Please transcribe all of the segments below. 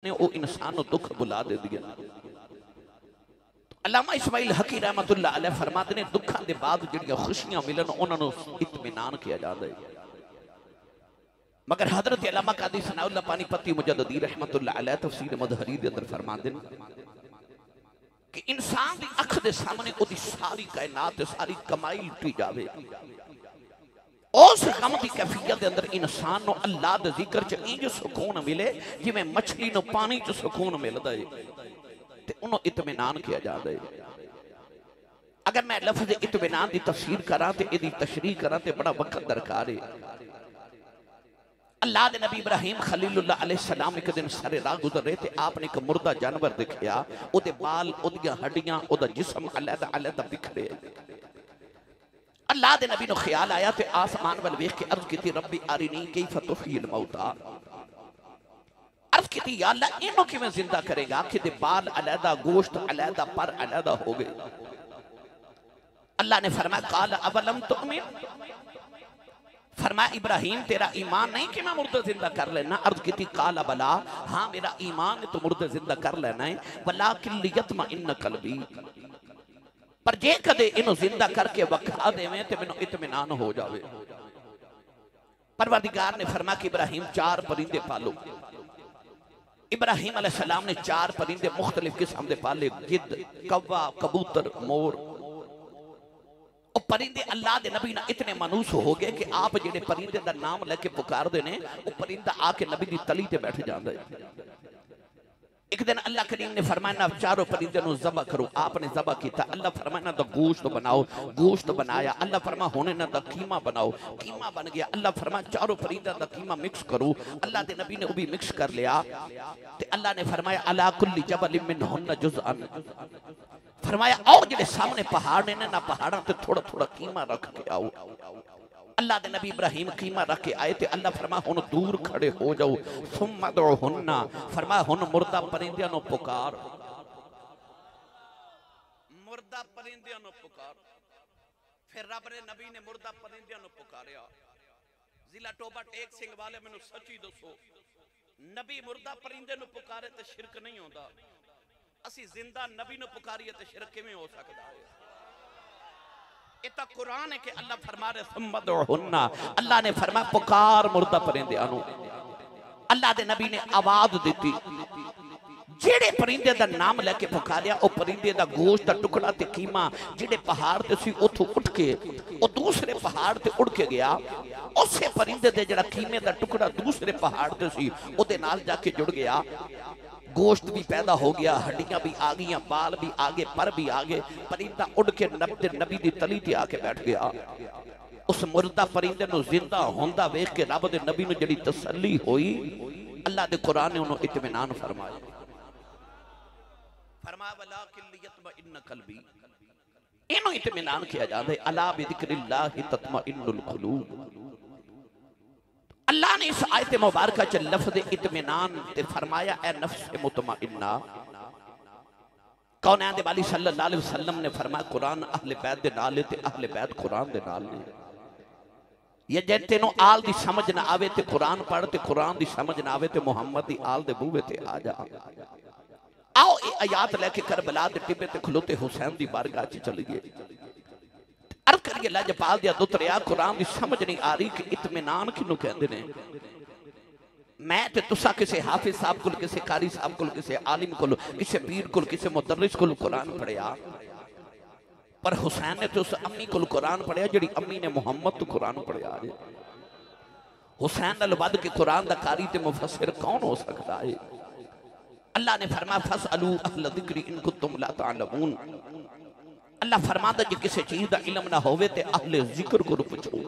ने वो इंसान को दुख बुला दे दिया। अल्लामा इस्माइल हकी रहमतुल्लाह अलैह फरमाते ने दुखों के बाद जिहड़ियां खुशियां मिलन उन्होंने इत्मीनान किया जाता है। मगर हजरत अल्लामा कादी सनाउल्लाह पानीपती मुजद्दिदी रहमतुल्लाह अलैह तफसीर मदहरी दे अंदर फरमाते हैं कि इंसान की अख के सामने उसकी सारी कायनात सारी कमाई लुटी जाए, उस गम की कैफियत के अंदर इंसान को अल्लाह के जिक्र च इंज सुकून मिले जिवें मछली को पानी च सुकून मिलता है, ते उन्होंने इत्मीनान किया जाता है। अगर मैं लफ्ज़ इत्मीनान की तफसीर करा तो इसकी तशरीह करा तो बड़ा वक्त दरकार है। अल्लाह के नबी इब्राहिम खलीलुल्लाह अलैहिस्सलाम एक दिन सारे राह गुजर रहे थे, आपने एक मुर्दा जानवर देखा, उसके बाल उसदियां हड्डियां उसदा जिस्म अलग अलग बिखरे। अल्लाह के नबी को ख्याल आया तो आसमान वाल वेख के अर्ज की रब्बी अरिनी कैफ तुह्यिल मौता, अर्ज की या अल्लाह इन्हों किवें जिंदा करेगा, आंखें दे बाल अलहदा गोश्त अलहदा पर अलहदा हो गए। अल्लाह ने फरमाया काल अवलम तुमिन, फरमाया इब्राहिम तेरा ईमान नहीं कि मैं मुर्दे जिंदा कर लेना। अर्ज की काला बला, हाँ मेरा ईमान है तो मुर्दे जिंदा कर लेना है। वलाकिन लियत्मइन्न कल्बी, पर जे कदे इन्हों जिंदा करके वखा देवें तो मैनू इत्मीनान हो जावे। परवरदिगार ने फरमाया कि इब्राहिम चार परिंदे पालो। इब्राहिम अलैहिस्सलाम ने चार परिंदे मुख्तलिफ किस्म के पाले, गिद्ध, कौवा, कबूतर, मोर। और परिंदे अल्लाह के नबी ना इतने मानूस हो गए कि आप जिहड़े परिंदे का नाम लेके पुकारते हैं वो परिंदा आके नबी की तली ते बैठ जाता है। एक दिन अल्लाह करीम ने फरमाया ना चारों परिंदे को ज़बह करो, आपने ज़बह किया। अल्लाह फरमाया ना तो गोश्त बनाओ, गोश्त बनाया। अल्लाह फरमा होने ना तो कीमा बनाओ, कीमा बन गया। अल्लाह फरमा चारों परिंदे का कीमा मिक्स करो, अल्लाह के नबी ने वो भी मिक्स कर लिया। तो अल्लाह ने फरमाया अला कुल्ली जबलिन मिनहुन्ना जुज़अन, फरमाया और जिहड़े सामने पहाड़ ने ना पहाड़ों ते थोड़ा थोड़ा कीमा रख के आओ। अल्लाह के नबी इब्राहिम कीमा रख के आए थे। अल्लाह फरमा हुन दूर खड़े हो जाओ, सुम्मा दुहुन्ना, फरमाया हुन मुर्दा परिंदियां नु पुकार, मुर्दा परिंदियां नु पुकार। फिर रब ने नबी ने मुर्दा परिंदियां नु पुकारिया। जिला टोबा टेक सिंह वाले मैनू सच्ची दसो, नबी मुर्दा परिंदे नु पुकारे ते शिरक नहीं होता, असी जिंदा नबी नु पुकारिए ते शिरक किवें हो सकता है? ये तो कुरान है कि अल्लाह फरमा रहे सुम्मदहुन्ना, अल्लाह ने फरमाया पुकार मुर्दा परिंदियां नु। अल्लाह दे नबी ने आवाज दी, जेड़े परिंदे दा नाम लेके पुकारिया वो परिंदे दा गोश्त दा टुकड़ा ते कीमा जेड़े पहाड़ ते सी उथों उठ के वो दूसरे पहाड़ ते उड़ के गया। उसे परिंदे दे जेड़ा कीमे दा टुकड़ा दूसरे पहाड़ ते सी ओदे नाल जाके जुड़ गया। गोश्त भी पैदा हो गया, हड्डियां भी आ गई, बाल भी आ गए, पर भी आ गए। परिंदा उड़ के नबी दी तली ते आके बैठ गया। उस मुर्दा परिंदे नु जिंदा होंदा वेख के रब दे नबी नु जड़ी तसल्ली होई, अल्लाह दे कुरान ने उन्होंने इत्मीनान फरमाया। फरमाया वलाकिन लियत्मइन्न कल्बी, इन्हों इत्मीनान किया जाता है। अला बिज़िक्रिल्लाहि तत्मइन्नुल कुलूब। अल्लाह ने इस आयत मुबारक च लफ्ज़ इत्मीनान ते फरमाया ए नफ्स मुतमइन्ना। कौनैन दे वाली सल्लल्लाहु अलैहि वसल्लम ने फरमाया कुरान अहले बैत दे नाल है ते अहले बैत कुरान दे नाल है। ये जे तेनों आल दी समझ ना आवे ते कुरान पढ़, ते कुरान दी समझ ना आवे ते मुहम्मद दी आल दे बूहे ते आ जा। आओ ये आयात लेके करबला दे टिब्बे ते खलोते हुसैन दी बारगाह च चलिए। अर्ज करिए लजपाल दिया दुतरिया कुरान की समझ नहीं आ रही कि इत्मीनान किनू कहते ने। मैं ते तुसा किसी हाफिज साहब को, किसी कारी साहब को, किसी आलिम को, किसी पीर को, किसी मुदर्रिस को कुरान पढ़िया, पर हुसैन ने तो उस अम्मी को कुरान पढ़िया जिहड़ी अम्मी ने मुहम्मद तो कुरान पढ़िया। हुसैन नाल वध के कुरान दा कारी ते मुफस्सिर कौन हो सकता है? अल्लाह ने फरमाया फसअलू अहल ज़िक्रि इन कुंतुम ला तअलमून। अल्लाह फरमाता जो किसी चीज का इल्म ना होवे ते अहले जिक्र को पूछो।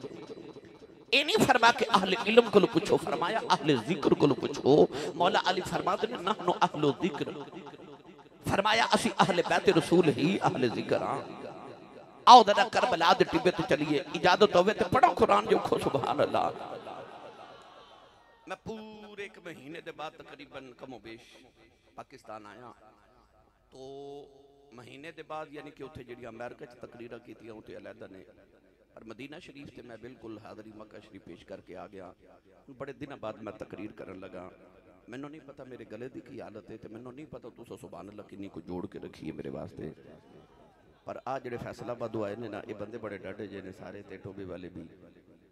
ये नहीं फरमा के अहले इल्म को पूछो, फरमाया अहले जिक्र को पूछो। मौला अली फरमाते ने नहनु अहलो जिक्र, फरमाया असी अहले बैत रसूल ही अहले जिक्र हां। आओ जरा करबला दे टिब्बे ते चलिए, इजाजत होवे ते पढ़ो कुरान जो खो सुभान अल्लाह। मैं पूरे एक महीने के बाद तकरीबन कमोबेश पाकिस्तान आया, तो महीने के बाद यानी कि उत्थे जिहड़ी अमेरिका च तकरीरां कीतियां उत्थे अलहदा ने, पर मदीना शरीफ से मैं बिल्कुल हाज़री मक्का शरीफ पेश करके आ गया। बड़े दिनों बाद मैं तकरीर करन लगा। मैनू नहीं पता मेरे गले की की हालत है, तो मैनू नहीं पता तुस सुभान अल्लाह किन्नी कोई जोड़ के रखी है मेरे वास्ते। पर आ जेडे फैसलाबादों आए ने ना, ये बंदे बड़े डाढ़े जे ने सारे, ते टोबे वाले भी।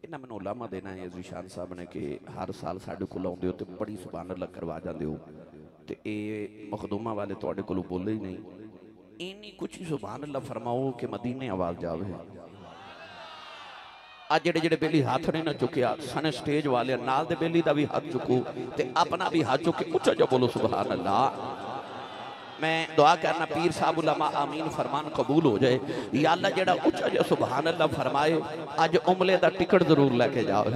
इन्हें मैनू उलामा देना है ज़ीशान साहब ने कि हर साल साढ़े कोल आउंदे हो तो बड़ी सुभान अल्लाह करवा जाते हो, तो ये मखदूमा वाले तुहाडे कोलों बोले ही नहीं। इन्नी कुछ ही सुभान अल्लाह फरमाओ कि मदीने आवाज़ जावे। आज जेडे जेडे बेली हाथ नहीं ना चुकया, सने स्टेज वाले नाल दे बेली दा भी हाथ चुको, ते अपना भी हाथ चुके उच्चा जो बोलो सुभान अल्लाह। मैं दुआ करना पीर साहब उलमा आमीन फरमान कबूल हो जाए। या अल्लाह जेड़ा उच्चा जो सुभान अल्लाह फरमाए, अज उमले दा टिकट जरूर लेके जाओ।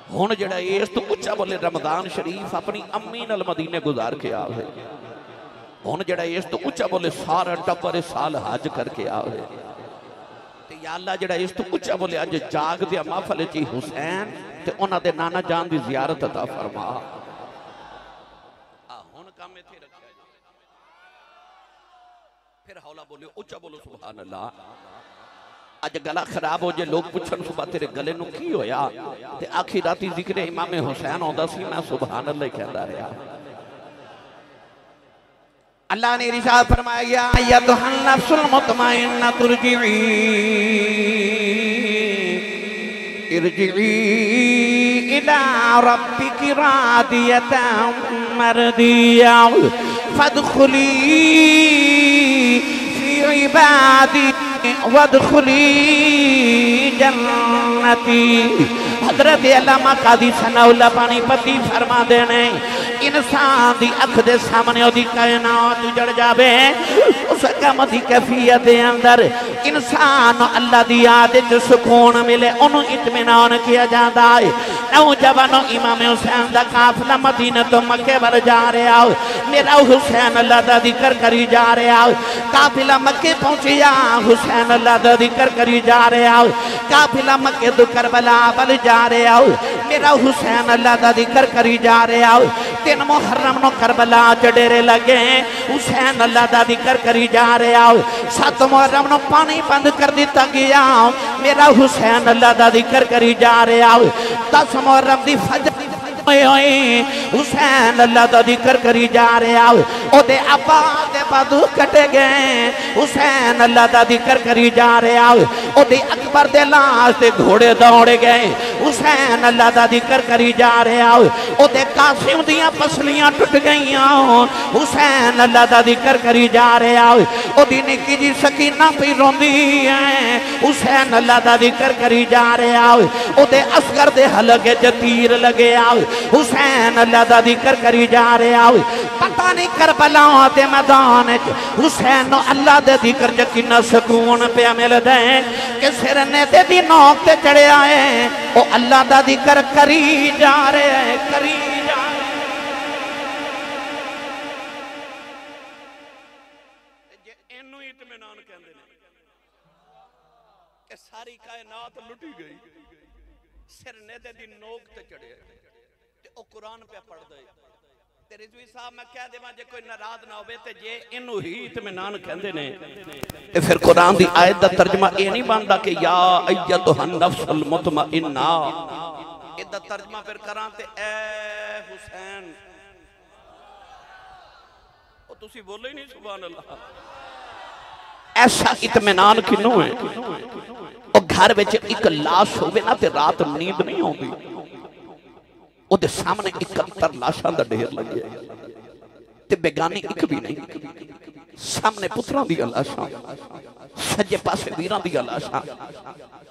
हुण जेड़ा इस तो उच्चा बोले रमजान शरीफ अपनी अम्मी नाल मदीने गुजार के आवे। हुण जेड़ा इस तो उच्चा बोले सारा टब्बर साल हज करके आवे। ते या अल्लाह जेड़ा इस तो उच्चा बोले अज जाग दे महफल च हुसैन ते उन्हां दे नाना जान दी ज़ियारत अता फरमा। हुण काम इत्थे रखिया जी, फिर हौला बोलियो उच्चा बोलो सुभान अल्लाह। अज गला खराब हो जाए, लोग पूछन सुबह तेरे गले नूं की होया, ते आखी राती जिक्र इमाम हुसैन आउंदा सी, मैं सुभान अल्लाह कहंदा रहा। अल्लाह ने इरशाद फरमाया या तुहन नफ्सुल मुतमइन्ना तुरजिई इरजिई इला रब्बिकी रादियतन मरदिया फदखुली फी इबादी वदखुली जन्नती। हजरत अल्लामा कादी सनाउल्लाह पानीपती फरमा देने, इंसान दी अख दे सामने ओदी कायनात उजड़ जावे, उस कम दी कैफियत दे अंदर इंसान अल्लाह दी याद च सुकून मिले, ओनू इत्मीनान किया जाता है। नौजवानों इमाम हुसैन दा काफिला मदीने तो मक्के वाल जा रहा हो, मेरा हुसैन अल्लाह दा जिक्र करी जा रहा हो। काफिला मक्के पहुंचिया, हुसैन अल्लाह दा जिक्र करी जा रहा हो। काफिला मक्के तो करबला वाल जा रहा हो, मेरा हुसैन अल्लाह दा जिक्र करी जा रहा हो। 3 मुहर्रम नो करबला च डेरे लगे, हुसैन अल्लाह दा जिक्र करी जा रहा हो। 7 मुहर्रम नो पानी बंद कर दिता गया, मेरा हुसैन अल्लाह दा जिक्र करी जा रहा हो। 10 मुहर्रम दी फजर हुसैन अल्लाह दा जिक्र करी जा रहा हो। ओदे अब्बा दे बाजू कटे गए, हुसैन अल्लाह दा जिक्र करी जा रहा हो। ओदे अकबर दे लाश ते घोड़े दौड़ गए, हुसैन अल्लाह दा जिक्र करी जा रहा हो। ओदे कासिम दियां पसलियां टुट गईयां, हुसैन अल्लाह दा जिक्र करी जा रहा हो। ओदी निक्की जी सकीना पई रोंदी है, हुसैन अल्लाह दा जिक्र करी जा रहा हो। ओदे असगर दे हलके च तीर लगे आओ, हुसैन अल्लाह दा जिक्र करी जा रहा हो। पता नहीं करबला दे मैदान हुसैन अल्लाह दे जिक्र च कितना सुकून पिया मिलदा है कि सिर ने दी नोक ते चढ़िया है, ओ अल्लाह दा जिक्र करी जा रहा है, करी जा रहा है। जे इनू इत्मीनान कहंदे ने कि सारी कायनात लुटी गई, सिर ने दी नोक ते चढ़िया ते ओ कुरान पे पढ़ दे। ते रिजवी साहब मैं कह देवां जे कोई नाराज ना होवे ते जे इनू ही इत्मीनान कहंदे ने ते फिर कुरान दी आयत दा तर्जमा ए नहीं बनदा कि या अय्यतुहन नफ्सुल मुतमइन्ना। इदा तर्जमा फिर करां ते ए हुसैन, ओ तुसी बोले ही नहीं सुभान अल्लाह। ऐसा इत्मीनान किनू है? ओ घर विच एक लाश होवे ना ते रात नींद नहीं आउंदी, ओदे सामने 71 लाशां दा ढेर लगे ते बेगानी एक भी नहीं। सामने पुत्रां दी लाशां, सज्जे पासे वीरां दी लाशां,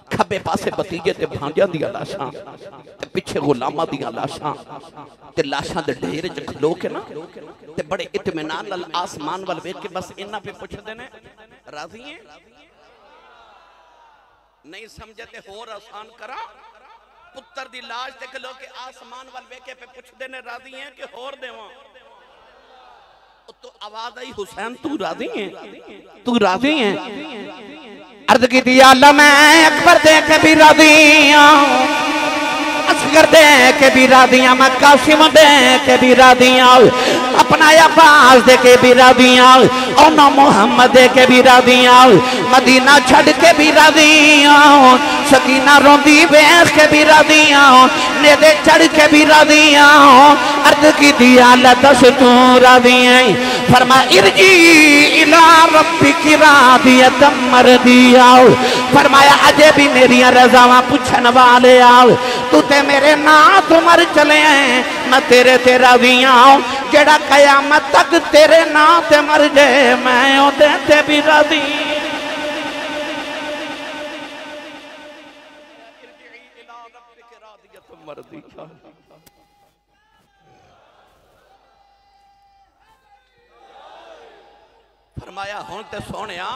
खब्बे पासे भतीजे ते भांजियां दी लाशां, ते पिछे गुलामां दी लाशां, ते लाशां दे ढेर च खलो के ना ते बड़े इत्मीनान नाल आसमान वाल वेख के बस इन्ना पे पुछदे ने राजी है? नहीं समझे ते होर आसान करा। पुत्र दी लाश ते खलो के आसमान वाल वेखे पे पुछदे ने राजी है कि होर देवां? तो आवाज आई हुसैन तू राजी है, तू राजी है? अर्ज की थी अल्लाह मैं अकबर दे के भी राजी हूं, असगर दे के भी राजी हूं, मैं कासिम दे के भी राजी हूं, अपना अब्बास दे के भी राजी हूं, और मोहम्मद दे के भी राजी हूं, मदीना छड़ के भी राजी हूं, सकीना रोंदी वेख के भी राजी हूं, नेदे चढ़ के भी राजी हूं, अर्ज की दिया दस तू राज़ी आई फरमा इरजी इला रब्बिकी रादियतम मरदिया फरमाया अजे भी मेरी रज़ावां पुछन वाले आओ तू ते मेरे नां तो मर चले मैं तेरे ते राज़ी आऊं जेड़ा कयामत तक तेरे नां ते मर जाए मैं ओदे ते भी राज़ी। फरमाया हुण ते सोहणिया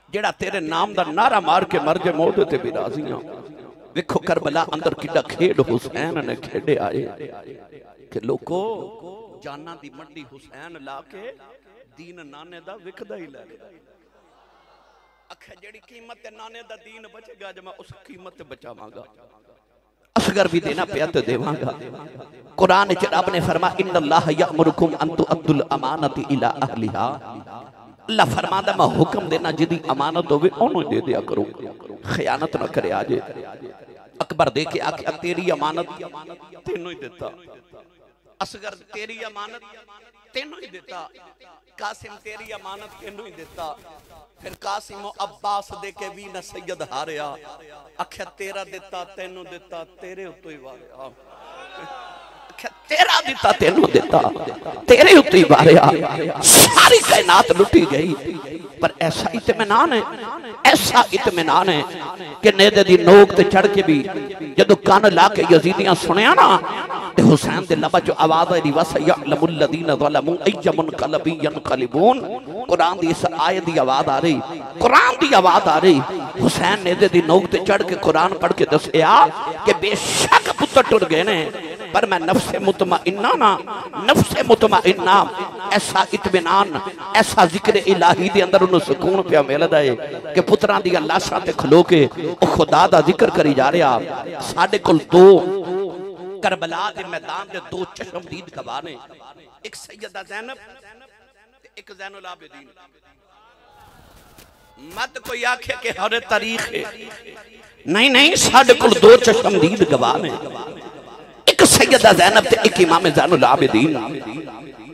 जेड़ा तेरे नाम दा नारा मार के मर जाए मोदे ते भी राज़ी हां। वेखो करबला अंदर किड्डा खेड हुसैन ने खेडे आए कि लोको जाना दी मंडी हुसैन ला के दीन नाने दा विकदा ही ले लिया। अखे जेड़ी कीमत ते नाने दा दीन बचेगा जब मैं उस कीमत ते बचावांगा असगर भी देना पिया तो देवांगा। कुरान च रब ने फरमाया इन्नल्लाह यअमुरुकुम अन तुअद्दुल अमानति इला अहलिहा। अल्लाह फरमांदा मैं हुक्म देना जिदी अमानत होवे ओनू दे दिया करो खयानत ना करे आजे। अकबर दे के आखे तेरी अमानत तेनू ही देता असगर तेरी अमानत तेनू ही देता कासिम तेरी अमानत तेनू ही देता फिर कासिम अब्बास दे के भी न सैयद हारिया आख्या तेरा देता तेनू देता तेरे उत्तो ही वारिया तेरा दिता तेनू देता तेरे उत्ते ही वारिया सारी कायनात लुटी गई पर ऐसा इत्मीनान है ऐसा इत्मीनान है कि नेदे दी नोक ते चढ़ के भी जदों कान ला के यजीदियां सुनिया ना ते हुसैन दे लबा चो आवाज आई वसयअलमुल लदीना ज़लमू अय्यमुन क़लबी यनक़लिबून। कुरान दी इस आयत दी आवाज आ रही कुरान दी आवाज आ रही हुसैन नेदे दी नोक ते चढ़ के कुरान पढ़ के दसया कि बेशक पुत्र टुर गए ने पर मैं नफ्से मुतमइन्ना ना नफ्से मुतमइन्ना ऐसा इत्मीनान ऐसा जिक्र इलाही दे अंदर उन्हें सुकून पिया मिलदा है कि पुत्रां दी लाशां ते खलो के ओ खुदा दा जिक्र करी जा रहा। साडे कोल दो करबला दे मैदान दे दो चश्मदीद गवाह ने एक सैयदा ज़ैनब ते एक ज़ैनुल आबिदीन। मत कोई आखे कि हर तारीख है नहीं नहीं साडे कोल दो चश्मदीद गवाह ने एक सैयदा ज़ैनब ते एक इमाम ज़ैनुल आबिदीन।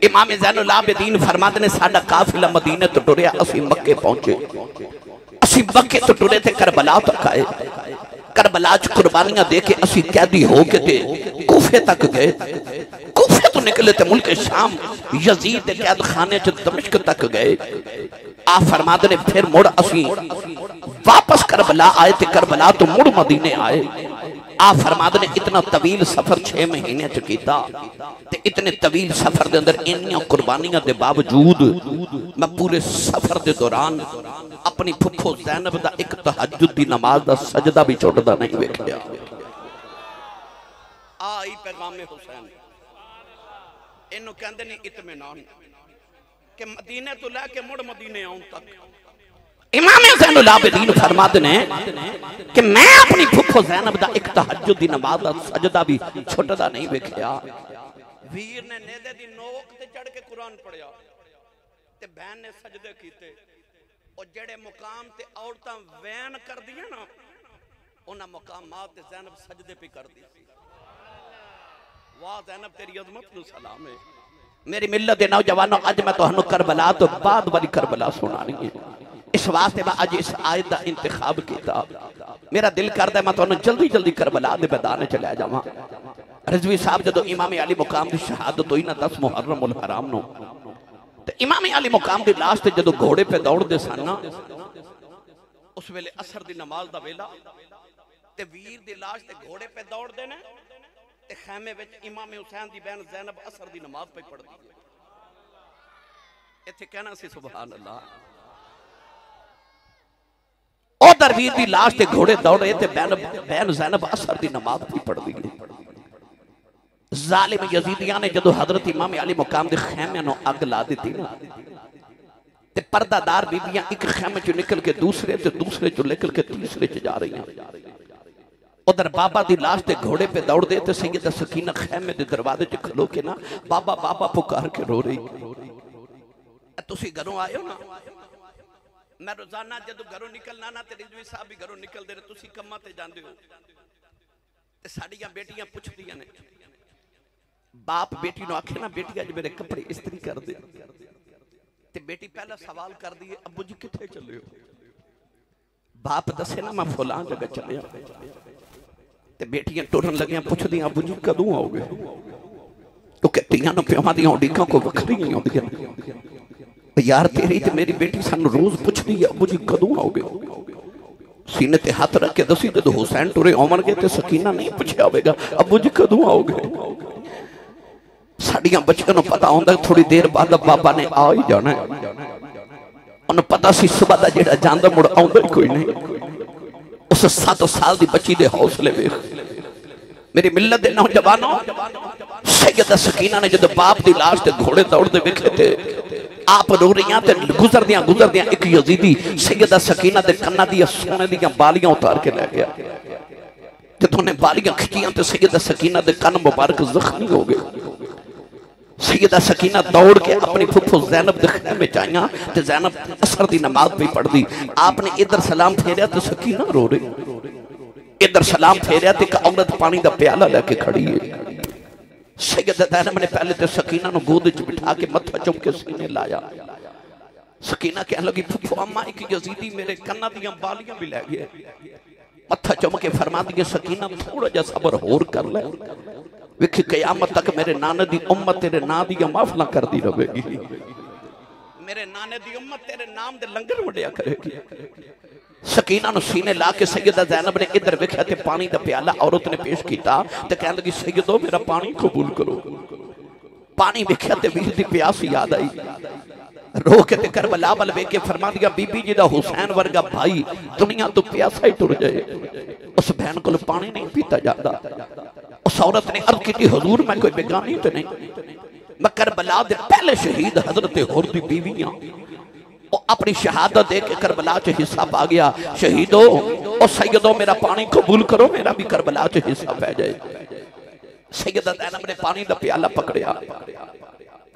इमाम ज़ैनुल आबिदीन फरमाते ने साडा काफिला मदीने तो टुरिया असी मक्के पहुंचे असी मक्के तो टुरे थे करबला तक आए करबला च कुर्बानियां दे के असी कैदी हो के थे कूफे तक गए कूफे तो निकले थे मुल्क शाम यजीद के कैद खाने च दमिश्क तक गए। आ फरमाते ने फिर मुड़ असी वापस करबला आए थे करबला तो मुड़ मदीने आए। आ फरमाते ने इतना तवील सफर 6 महीने च कीता ते इतने तवील सफर दे अंदर इन्नियां कुर्बानियां दे बावजूद मैं पूरे सफर दे दौरान अपनी फुफो ज़ैनब दा एक तहज्जुद दी नमाज दा सजदा भी छुटदा नहीं वेखिया। आई पैगामे हुसैन इन्हों कहंदे ने इत्मीनान कि मदीने तो लेके मुड़ मदीने आउं तक इमाम ज़ैनुल आबिदीन फरमाते ने कि मैं अपनी फुफो ज़ैनब दा एक तहज्जुद दी नमाज दा सजदा भी छुटदा नहीं वेखिया। वीर ने नेदे दी नोक ते चढ़ के कुरान पढ़िया ते बहन ने सजदे कीते और जेड़े मुकाम ते औरतां वैन कर दिया ना उन्हां मुकामात ते ज़ैनब सजदे पे कर दी। वाह ज़ैनब तेरी अज़मत नूं सलाम है। मेरी मिल्लत दे नौजवानों अज मैं तुहानू करबला तो बाद वाली करबला सुनानी है इस वास्ते मैं अज इस आयत का इंतखाब किया। मेरा दिल करता मैं तुहानू जल्दी जल्दी करबला दे मैदान च लै जावां। रिजवी साहब जदों इमाम अली मुकाम की शहादत हुई ना 10 मुहर्रमुल हराम नूं ते इमाम अली मुकाम की लाश ते जदों घोड़े पे दौड़दे सन ना उस वेले असर दी नमाज दा वेला ते वीर दी लाश ते घोड़े पे दौड़दे ने ते खैमे विच इमाम हुसैन दी बहन ज़ैनब असर दी नमाज पे पढ़दी है। इत्थे कहना सी सुभान अल्लाह। उधर वीर दी लाश ते घोड़े दौड़े ते बहन ज़ैनब असर दी नमाज भी पढ़दी है। जालिम यजीदियां ने जदों हजरत इमाम अली मुकाम दे खैमे नूं अग ला दी ना ते पर्दादार बीबियां एक खैमे चों निकल के दूसरे ते दूसरे चों निकल के तीसरे च जा रही हैं। उधर बाबा दी लाश ते घोड़े पे दौड़दे ते सैयदा सकीना खैमे दे दरवाजे च खलो के ना बाबा बाबा पुकार के रो रही। तुसी घरों आए हो ना मैं रोजाना जदों घरों निकलना ना ते रिजवी साहब भी घरों निकलदे ने तुसी कम्मां ते जांदे हो ते साडीआं बेटियां पुछदियां ने बाप बेटी नु आखे ना बेटी अज मेरे कपड़े इस्त्री कर दे, ते बेटी पहला सवाल कर दी अब्बू जी किथे चले हो? बाप दसे ना मैं फलां जगह चलिया, ते बेटियां टुरन लगियां पुछदियां अब्बू जी कदों आओगे? तो कहतियां ना प्यावां दी उड़ीकां को वखरियां होंदियां यार, तेरी ते मेरी बेटी सानू रोज पुछदी है अब्बू जी कदों आओगे? सीने ते हाथ रख के दसी जदों हुसैन टुरे आउणगे ते सकीना नहीं पुछया होवेगा अब्बू जी कदों आओगे? साड़ियां बच्चियां नूं पता होंदा थोड़ी देर बाद बाबा ने आ ही जाना है, उन्हें पता सी सुबह दा जेड़ा जांदा मुड़ आउंदा कोई नहीं। उस 7 साल दी बच्ची दे हौसले वेख। मेरी मिल्लत दे नौजवानों, सैयदा सकीना ने जदों बाप दी लाश ते घोड़े दौड़दे वेखे ते आप रो रही ते गुजरदियां एक यजीदी सैयदा सकीना दे कन्ना दी सोने दी बालियां उतार के ले गया। जदों ने बालियां खिंचियां ते सैयदा सकीना दे कन्न मुबारक जख्मी हो गए। सैयदा सकीना दौड़ के अपनी फुफू ज़ैनब दे खैमे च आईयां ते ज़ैनब असर दी नमाज पे पढ़दी। आपने इधर सलाम फेरिया तो सकीना रो रही, इधर सलाम फेरिया तो एक औरत पानी का प्याला लेके खड़ी है। सैयदा ज़ैनब ने पहले तो सकीना नूं गोद च बिठा के मत्था चुम के सीने लाया। सकीना कहने लगी फुफू अम्मा एक यजीदी मेरे कन्ना दियां बालियां भी ले गया। मत्था चुम के फरमा दी सकीना थोड़ा जा सबर होर कर ले, विखी कयामत तक मेरे नाने दी उम्मत तेरे नाम दी महफिलां करदी रहेगी, मेरे नाने दी उम्मत तेरे नाम दे लंगर वड्या करेगी। सकीना नु सीने ला के सैयदा ज़ैनब ने इधर वेख्या ते पानी दा प्याला औरत ने पेश कीता ते कहन लगी सैयदो मेरा पानी कबूल करो। पानी वेख्या ते वीर दी प्यास याद आई, रो के ते करबला वल वेख के फरमा दिया बीबी जी दा हुसैन वर्गा भाई दुनिया तो प्यासा ही टुर जाए, उस बहन को पानी नहीं पीता जाता। उस औरत ने अर्ज की हुजूर मैं कोई बेगानी तो नहीं, मैं करबला दे पहले शहीद हजरत होर दी बीवियां अपनी शहादत दे के करबला च हिस्सा पा गया। शहीदो और सैयदो मेरा पानी कबूल करो, मेरा भी करबला च हिस्सा पै जाए। सैयदा ज़ैनब ने पानी दा प्याला पकड़िया,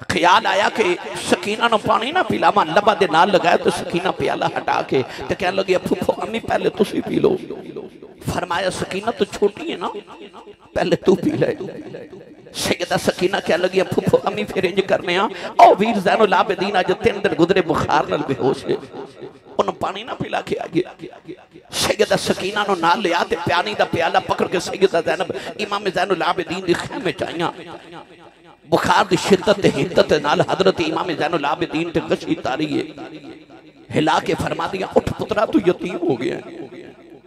ख्याल आया कि सकीना नु पानी ना पिलावा, लबा दे नाल लगाया तो सकीना प्याला हटा के ते कहने लगी फुफो अम्मी पहले तुसी पी लो। फरमाया सकीना तो छोटी है ना, पहले तू पी ले। सैयदा सकीना कह लगी फुफो अम्मी फिर इंज करने ओ वीर ज़ैनुल आबिदीन अज 3 दिन गुजरे बुखार नाल बेहोश है, उन पानी ना पिला के आ गया। सैयदा सकीना नु नाल लिया ते पानी दा प्याला पकड़ के सैयदा ज़ैनब इमाम ज़ैनुल आबिदीन दी खैमे च आईयां। बुखार दी शिद्दत ते हिद्दत नाल हजरत इमाम ज़ैनुल आबिदीन ते गशी तारी है, हिला के फरमा दिया उठ पुत्रा तू यतीम हो गया।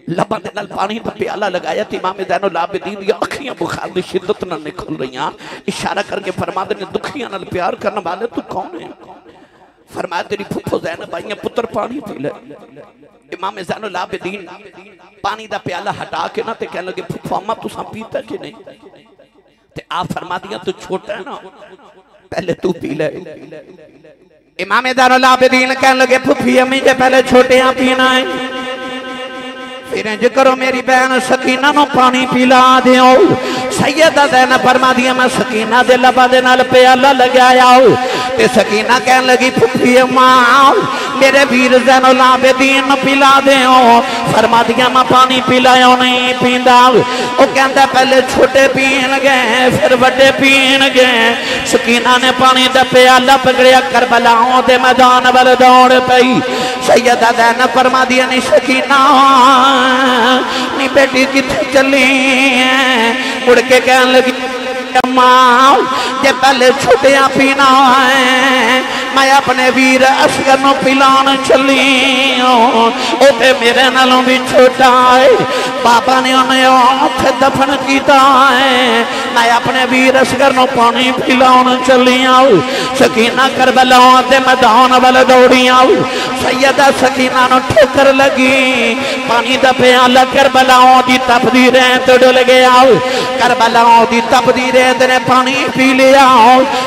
लबा दे नाल पानी दा प्याला लगाया ते इमाम ज़ैनुल आबिदीन दी अखियां बुखार दी शिद्दत नाल निकल रहीआं। इशारा करके फरमाते ने दुखियां नाल प्यार करने वाले तू कौन है? फरमाया तेरी फुफो ज़ैनब आई पुत्र पानी पी ले। इमाम ज़ैनुल आबिदीन पानी दा प्याला हटा के ना ते कहने लगे फुफो अम्मा तुसां पीता कि नहीं? ते आप फरमा दिया तू छोटा है ना, पहले तू पी ले। इमाम ज़ैनुल आबिदीन कहने लगे फुफी अम्मी जे पहले छोटे पीना है, फिर इंज करो मेरी बहन सकीना नु पानी पिला दियो। सैयदा ज़ैनब फरमा दिया मैं सकीना दे लबा दे नाल प्याला लगाया ते सकीना कहन लगी फुफी अम्मा मेरे वीर ज़ैनुल आबिदीन पिला दियो। फरमा दिया मैं पानी पिलायो नहीं पींदा। ओ कहंदा पहले छोटे पीणगे फिर बड़े पीणगे। सकीना ने पानी दा प्याला पकड़िया, करबलाओं दे मैदान वल दौड़ पई। सैयदा ज़ैनब फरमा दिया नी सकीना नी बेटी किथे चली? मुड़ के कहन लगी अम्मा जे पहले छुटिया पीना है मैं अपने वीर असगर नु पिलान चली, ओते मेरे नालों भी छोटा है, बाबा ने उन्हें उथे दफन किया है, मैं अपने वीर असगर नु पानी पिलान चली आऊं। सकीना करबला दे मैदान वाल दौड़ी आऊं। सैयदा सकीना नु ठोकर लगी, पानी दा प्याला करबलाओं दी तपदी रेत डुल गया। करबलाओं दी तपदी रेत ने पानी पी लिया।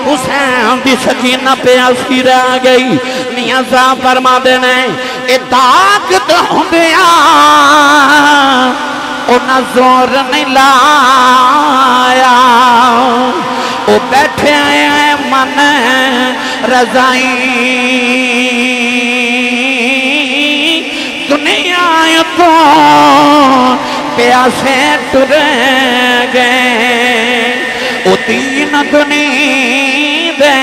हुसैन दी सकीना प्यासी रह गई। मियां साहब फरमाते ने ए ताकत होंदिया उन्हां जोर नहीं लाया, ओ बैठे मन रजाई दुनिया तो प्यासे टुर गए। ओ ओ तीन दुनी दे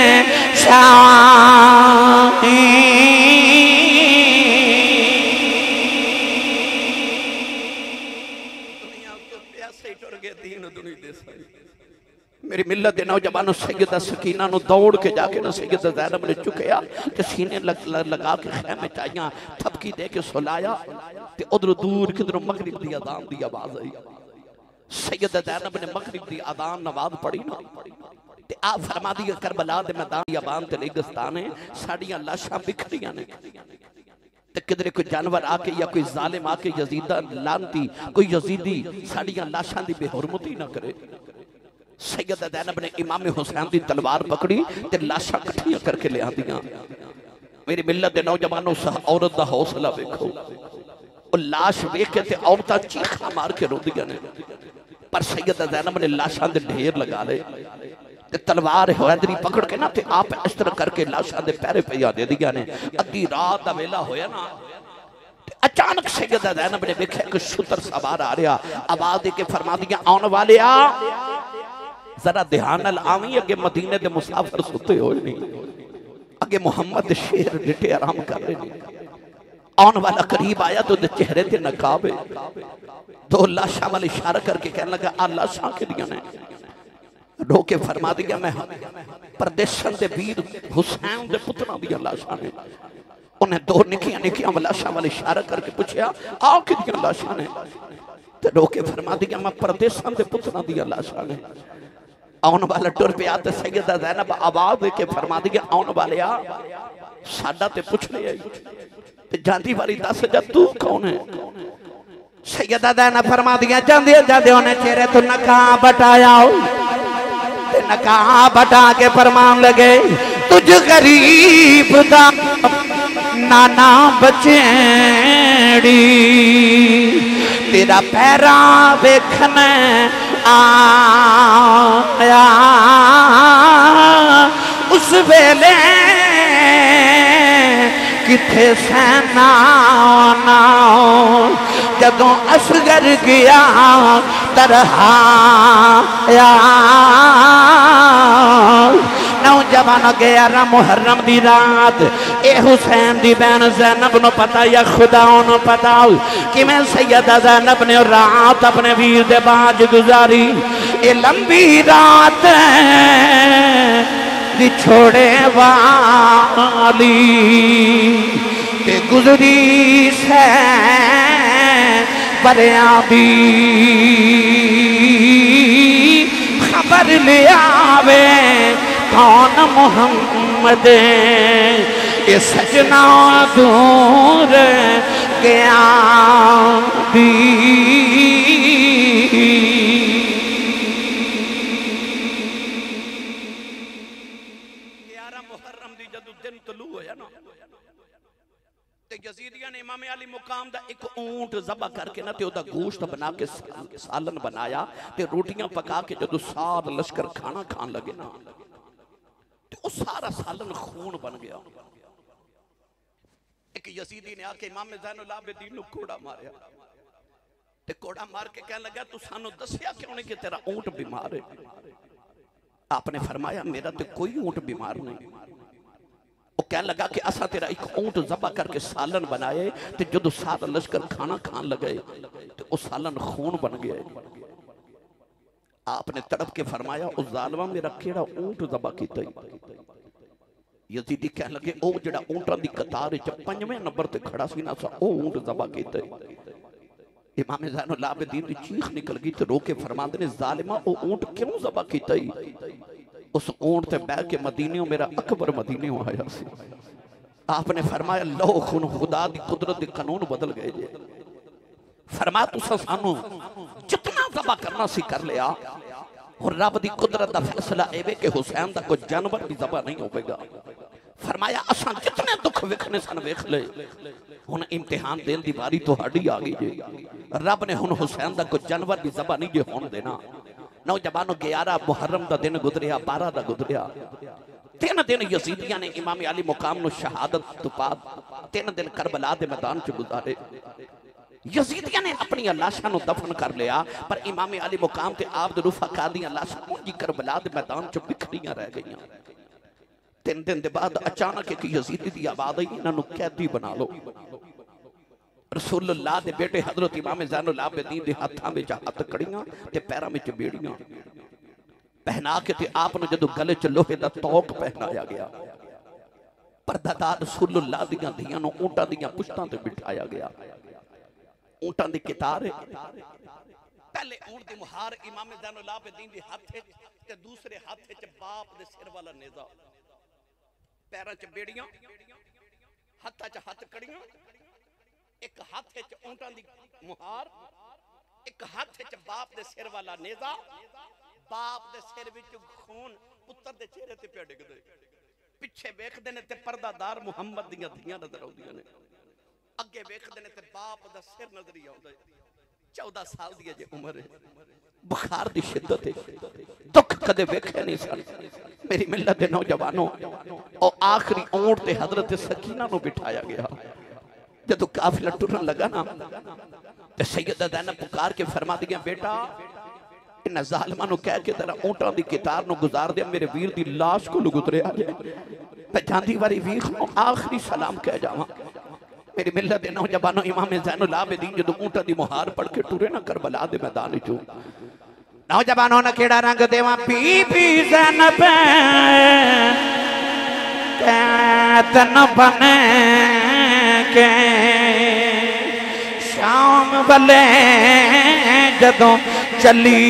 शाही मेरी मिल्लत के नौजवानों सैयदा सकीना नु दौड़ के जाके ना सैयदा ज़ैनब ने चुकया ते सीने लगा के खैमे चाइया थपकी दे के सुलाया ते उधर दूर किधरों मगरिब दी अज़ान दी आवाज आई। सैयदा ज़ैनब ने मगरिब दी अज़ान नमाज पढ़ी ना ते आप फरमा दी करबला दे मैदान याबान ते रेगिस्तान साड़ियां लाशां बिखरियां ने ते किधरे कोई जानवर आके या कोई जालिम आके यजीदा लानती कोई यजीदी साड़ियां लाशां दी बेहुरमती ना करे। सैयदा ज़ैनब ने इमाम हुसैन की तलवार पकड़ी ते लाशां इकट्ठियां करके ले आंदियां। मेरी मिल्लत के नौजवानों औरत का हौसला देखो, लाश वेख के औरतां चीखा मार के रोंदियां ने, पर सैयदा ज़ैनब ने लाशां दे ढेर लगा ले ते तलवार हैदरी पकड़ के ना ते आप इस तरह करके लाशां दे पैरे पिया दे दियां ने। अद्धी रात दा वेला होया ना अचानक सैयदा ज़ैनब ने वेख्या कि शुतर सवार आ रहा, आवाज दे के फरमा दिया आउण वालिया जरा ध्यान नाल आवी, अगे मदीने दे मुसाफिर सुते हो नहीं, अगे मुहम्मद शेर डिटे आराम कर रहे नहीं। आउण वाला करीब आया तो चेहरे ते नकाब है, दो लाशां वाल इशारा करके कहने लगा आ लाशां किदियां ने? रोके फरमा दिया मैं परदेशन दे वीर हुसैन दे पुत्रां दियां लाशां ने। उन्हें दो निकियां निकियां लाशां वाल इशारा करके पूछया आ किदियां लाशां ने? ते रोके फरमा दिया मैं परदेशन दे पुत्रां दियां लाशां ने। आउण वाला टुर पिया ते सैयदा ज़ैनब आवाज दे के फरमा दिया आउण वालिया साडा ते पुछ लिया ते जांदी वाली दस जा तू कौन है? सैयदा ज़ैनब फरमा दिया जांदे जांदे उन्हें चेहरे तो नकाब हटाया ते नकाब हटा के फरमान लगे तुझ गरीब दा नाना बचेड़ी तेरा पैरा वेखना आया उस वेले किथे सैना ना जदों असगर गया तरहाया। नौजवान 11 मुहर्रम दी रात ए हुसैन दी बहन ज़ैनब नु पता या खुदा नु पता कि मैं सैयदा ज़ैनब ने रात अपने वीर दे बाज गुजारी। ए लंबी रात दी छोड़े वाली ते गुजरी से बरिया दी खबर ले आवे कौन मोहम्मद ये सजना दूर गया दी। 11 मुहर्रम दी जदों दिन तलू होया ना ते यजीदियां ने इमाम अली मुकाम दा एक ऊंट ज़बह करके ना ते ओदा गोश्त बना के सालन बनाया ते रोटियां पका के जदों सार लश्कर खाना खान लगे ना ते ओ सारा सालन खून बन गया। एक यजीदी ने आके इमाम ज़ैनुल आबिदीन नु कोड़ा मारया ते कोड़ा मार के कहने लगा तू सानू दस्या क्यों नहीं कि तेरा ऊंट बीमार है? आपने फरमाया मेरा तो कोई ऊंट बीमार नहीं। वो कह लगा कि असा तेरा एक ऊंट ज़बह करके सालन बनाए ते जदों सारा लश्कर खाना खान लगे तो वो सालन खून बन गया। आपने तड़प के फरमाया उस जालिमा मेरा केड़ा ऊंट ज़बह कीता? यजीदी कह लगे ओ जेड़ा ऊंटां दी कतार च 5वें नंबर ते खड़ा सी ना सा ओ ऊंट ज़बह कीता। इमाम ज़ैनुल आबिदीन दी चीख निकल गई तो रो के फरमांदे ने जालिमा ओ ऊंट क्यों ज़बह कीता? उस ऊंट ते बैठ के मदीने मेरा अकबर मदीने आया सी। आपने फरमाया लो खुन खुदा दी कुदरत दे कानून बदल गए जे। फरमाया तुसा सानू जितना ज़बह करना सी कर लिया और रब दी कुदरत दा फैसला एवे कि हुसैन दा कोई जानवर भी ज़बह नहीं होवेगा। फरमाया असां जितने दुख वेखने सन वेख ले हुन इम्तिहान देन दी बारी तुहाडी आ गई जे। रब ने हुन हुसैन दा कोई जानवर भी ज़बह नहीं जे होण देना। नौजवानों 11 मुहर्रम दा दिन गुजरिया 12 दा गुजरिया 3 दिन यजीदियां ने इमाम अली मुकाम नु शहादत तो बाद 3 दिन करबला दे मैदान च गुजारे। यजीदियां ने अपनी लाशां नूं दफन कर लिया, पर इमाम अली मुकाम ते आप दे रुफाका दियां लाशां उंजी करबला दे मैदान च बिखरियां रह गईयां। 3 दिन के बाद अचानक एक यजीदी की आवाज आई, इन्हों कैदी बना लो। रसूलुल्लाह दे बेटे हजरत इमाम ज़ैनुल आबिदीन दे हाथां विच हथ कड़ियां ते पैरां विच बेड़ियां पहना के ते आप नूं जदों गले च लोहे दा तौक पहनाया गया, परदादा रसूलुल्लाह दियां धीआं नूं ऊंटां दियां पुश्तां ते बिठाया गया। ऊंटां दी कितार पहले ऊंट दी मुहार इमाम ज़ैनुल आबिदीन दे हाथ च ते दूसरे हाथ च बाप दे सिर वाला नेज़ा, पैरां च बेड़ियां, हत्थां च हथ कड़ियां, एक हाथ च ऊंटां दी मुहार, एक हाथ च बाप दे सिर वाला नेज़ा। बाप दे सिर विच खून पुत्र दे चेहरे ते पिया डिगदे, पिछे वेखदे ने ते पर्दादार मुहम्मद दियां धीआं नजर आउंदियां ने, अगे वेखदे ने ते बाप दा सिर नजर ही आउंदा है। 14 साल दी जे उम्र है, बुखार दी शिद्दत है, दुख कदे वेखे नहीं सन। मेरी मिल्लत दे नौजवानों, और आखिरी ऊंट ते हजरत सकीना नूं बिठाया गया। जदों काफिला टुरन लगा ना ते सैयदा ज़ैनब पुकार के फरमा दिया, बेटा इन्हां ज़ालिमां नूं कह के तेरा ऊंटां दी कितार नूं गुजार दे, मेरे वीर दी लाश को गुजरिया जाए, मैं जांदी वारी वीर नूं आखिरी सलाम कह जावां। मेरी मिल्लत दे नौजवानों, इमाम ज़ैनुल आबिदीन जदों ऊंटां दी मुहार पढ़ के टुरे ना करबला दे मैदान चों, नौजवानों ने केड़ा रंग देवा बीबी ज़ैनब कैद न बने के शाम वाले जदों चली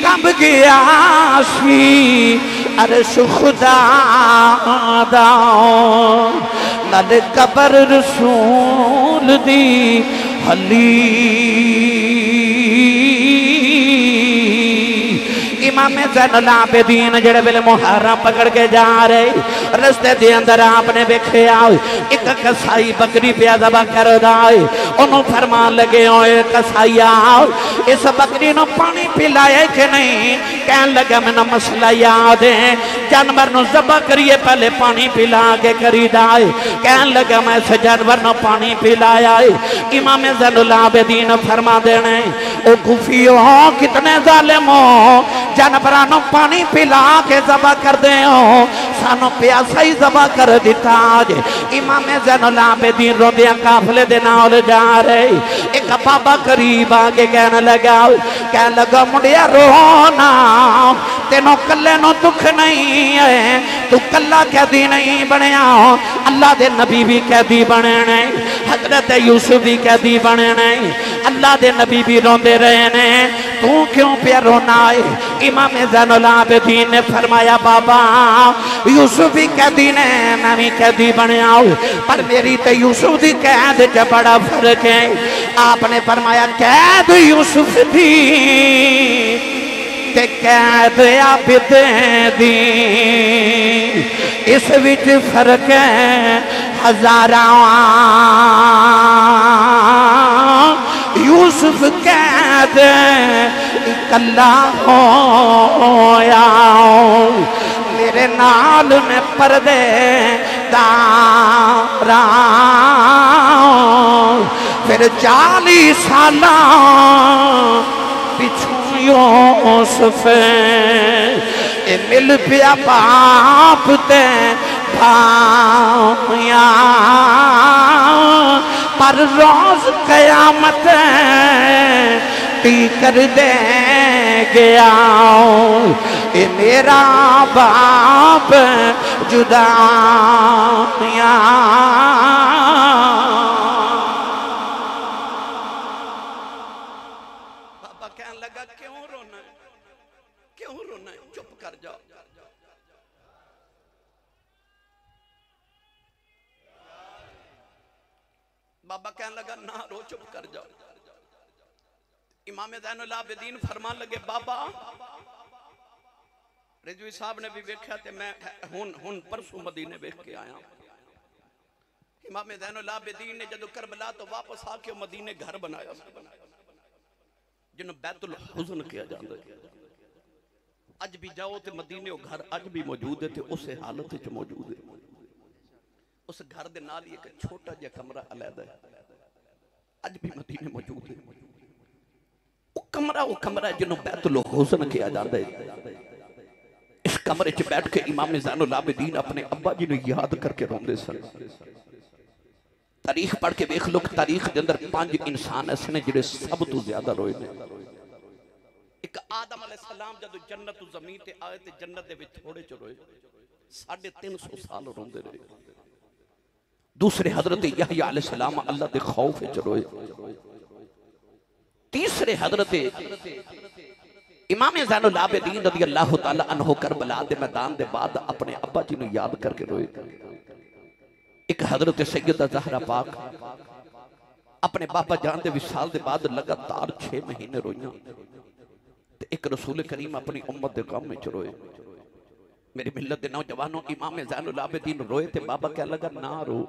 कब गया सी अरश खुदा दा, नल कबर रसूल दी हली। इमाम ज़ैनुल आबिदीन जेड़े वेले मुहारा पकड़ के जा रहे, रस्ते दे अंदर आपने वेख्या एक कसाई बकरी पिया ज़बह करदा है। ओनू फरमान लगे, ओए कसाईया इस बकरी नूं पानी पिलाए कि नहीं? कहन लगा मैनूं मसला याद है, जानवर नूं ज़बह करिए पहले पानी पिला के करीदा है। कहन लगा मैं इस जानवर नूं पानी पिलाया है। इमाम ज़ैनुल आबिदीन फरमा देने, ओ कुफियो कितने ज़ालिम हो, जानवरां नूं पानी पिला के ज़बह कर दे हो, सानू प्यासा ही ज़बह कर दिता जे। इमाम ज़ैनुल आबिदीन रोंदियां काफले दे नाल जा रहे, एक बाबा करीब आके कहने लगा मुंडिया रोना, तेनों कल्ले नूं दुख नहीं है, तू कल्ला कैदी नहीं बनया, अल्लाह दे नबी भी कैदी बने ने, हजरत यूसुफ भी कैदी बने ने, अल्लाह दे नबी भी रोंदे रहे ने, तू क्यों पे रोना है? इमाम ज़ैनुल आबिदीन ने फरमाया, बाबा यूसुफ भी कैदी ने, मैं भी कैदी बनया, पर मेरी तो यूसुफ की कैद च बड़ा फर्क है। आपने फरमाया कैद यूसुफ दी ते कैद आबिद दी, इस विच फर्क है हज़ारां। यूसुफ कैद कल्ला होया, मेरे नाल ने पर्दे दारा, फिर 40 साल पिछू यूसुफ मिल पिया बाप ते भाया, पर रोज कयामत टी कर दे गया, ये मेरा बाप जुदा। बाबा कहने लगा क्यों रोना है, क्यों रोना है, चुप कर जाओ। बाबा कहने लगा ना रो, चुप कर जाओ। इमाम ज़ैनुल आबिदीन फरमान लगे, बाबा रिजवी साहब ने भी वेख्या ते मैं हुन परसों मदीने वेख के आया। इमाम ज़ैनुल आबिदीन ने जदों करबला तो वापस आके मदीने घर बनाया, जिन्होंने बैतुल हुज़न किया जाता है। अज भी जाओ तो मदीने घर अज भी मौजूद है, तो उस हालत मौजूद है। उस घर के नाल ही एक छोटा जिहा कमरा अलहदा है, अज भी मदीने मौजूद है। वो कमरा जिन्हों बैतुल हुज़न किया जाता है। इस कमरे च बैठ के इमाम ज़ैनुल आबिदीन अपने अब्बा जी ने याद करके रोंदे सन। तारीख पढ़ के देख लो, तारीख के अंदर 5 इंसान ऐसे ने जिहड़े सब तो ज्यादा रोए ने। एक आदम अलैहिस्सलाम जब जन्नत ज़मीन ते आए ते जन्नत दे विच थोड़े च रोए, 350 साल रोंदे रहे। दूसरे हजरत यहया अलैहिस्सलाम अल्लाह दे खौफ विच रोए। तीसरे हजरत इमाम ज़ैनुल आबिदीन रज़ी अल्लाह तआला अन्हु करबला दे मैदान दे बाद अपने अब्बा जी ने याद करके रोए। एक हजरत सैयदा ज़हरा पाक अपने बाबा जान दे विसाल दे बाद लगातार 6 महीने रोईयां। एक रसूल करीम अपनी उम्मत दे गम विच रोए। मेरी मिल्लत दे नौजवानों, इमाम ज़ैनुल आबिदीन रोए ते बाबा कह लगा ना रो।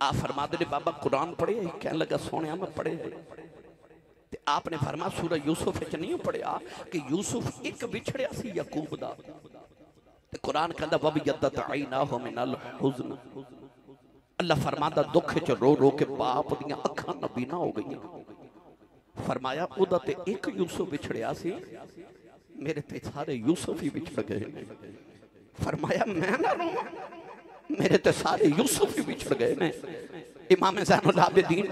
आप फरमाते ने बाबा कुरान पढ़े? कह लगा सोने मैं पढ़े। आपने फरमा सूरह यूसुफ विच नहीं पढ़िया कि यूसुफ एक बिछड़िया सी याकूब दा। कुरान कहता वबियद्दत ऐनाहु मिनल हुज़्न। अल्लाह फरमाता दुख च रो रो के बाप दियां अखां नबीना हो गई। फरमाया उदा ते एक यूसुफ बिछड़िया सी, मेरे ते सारे यूसुफ ही बिछड़ गए। फरमाया मैं ना रोवां, मेरे ते सारे यूसुफ ही बिछड़ गए ने। इमाम ज़ैनुल आबिदीन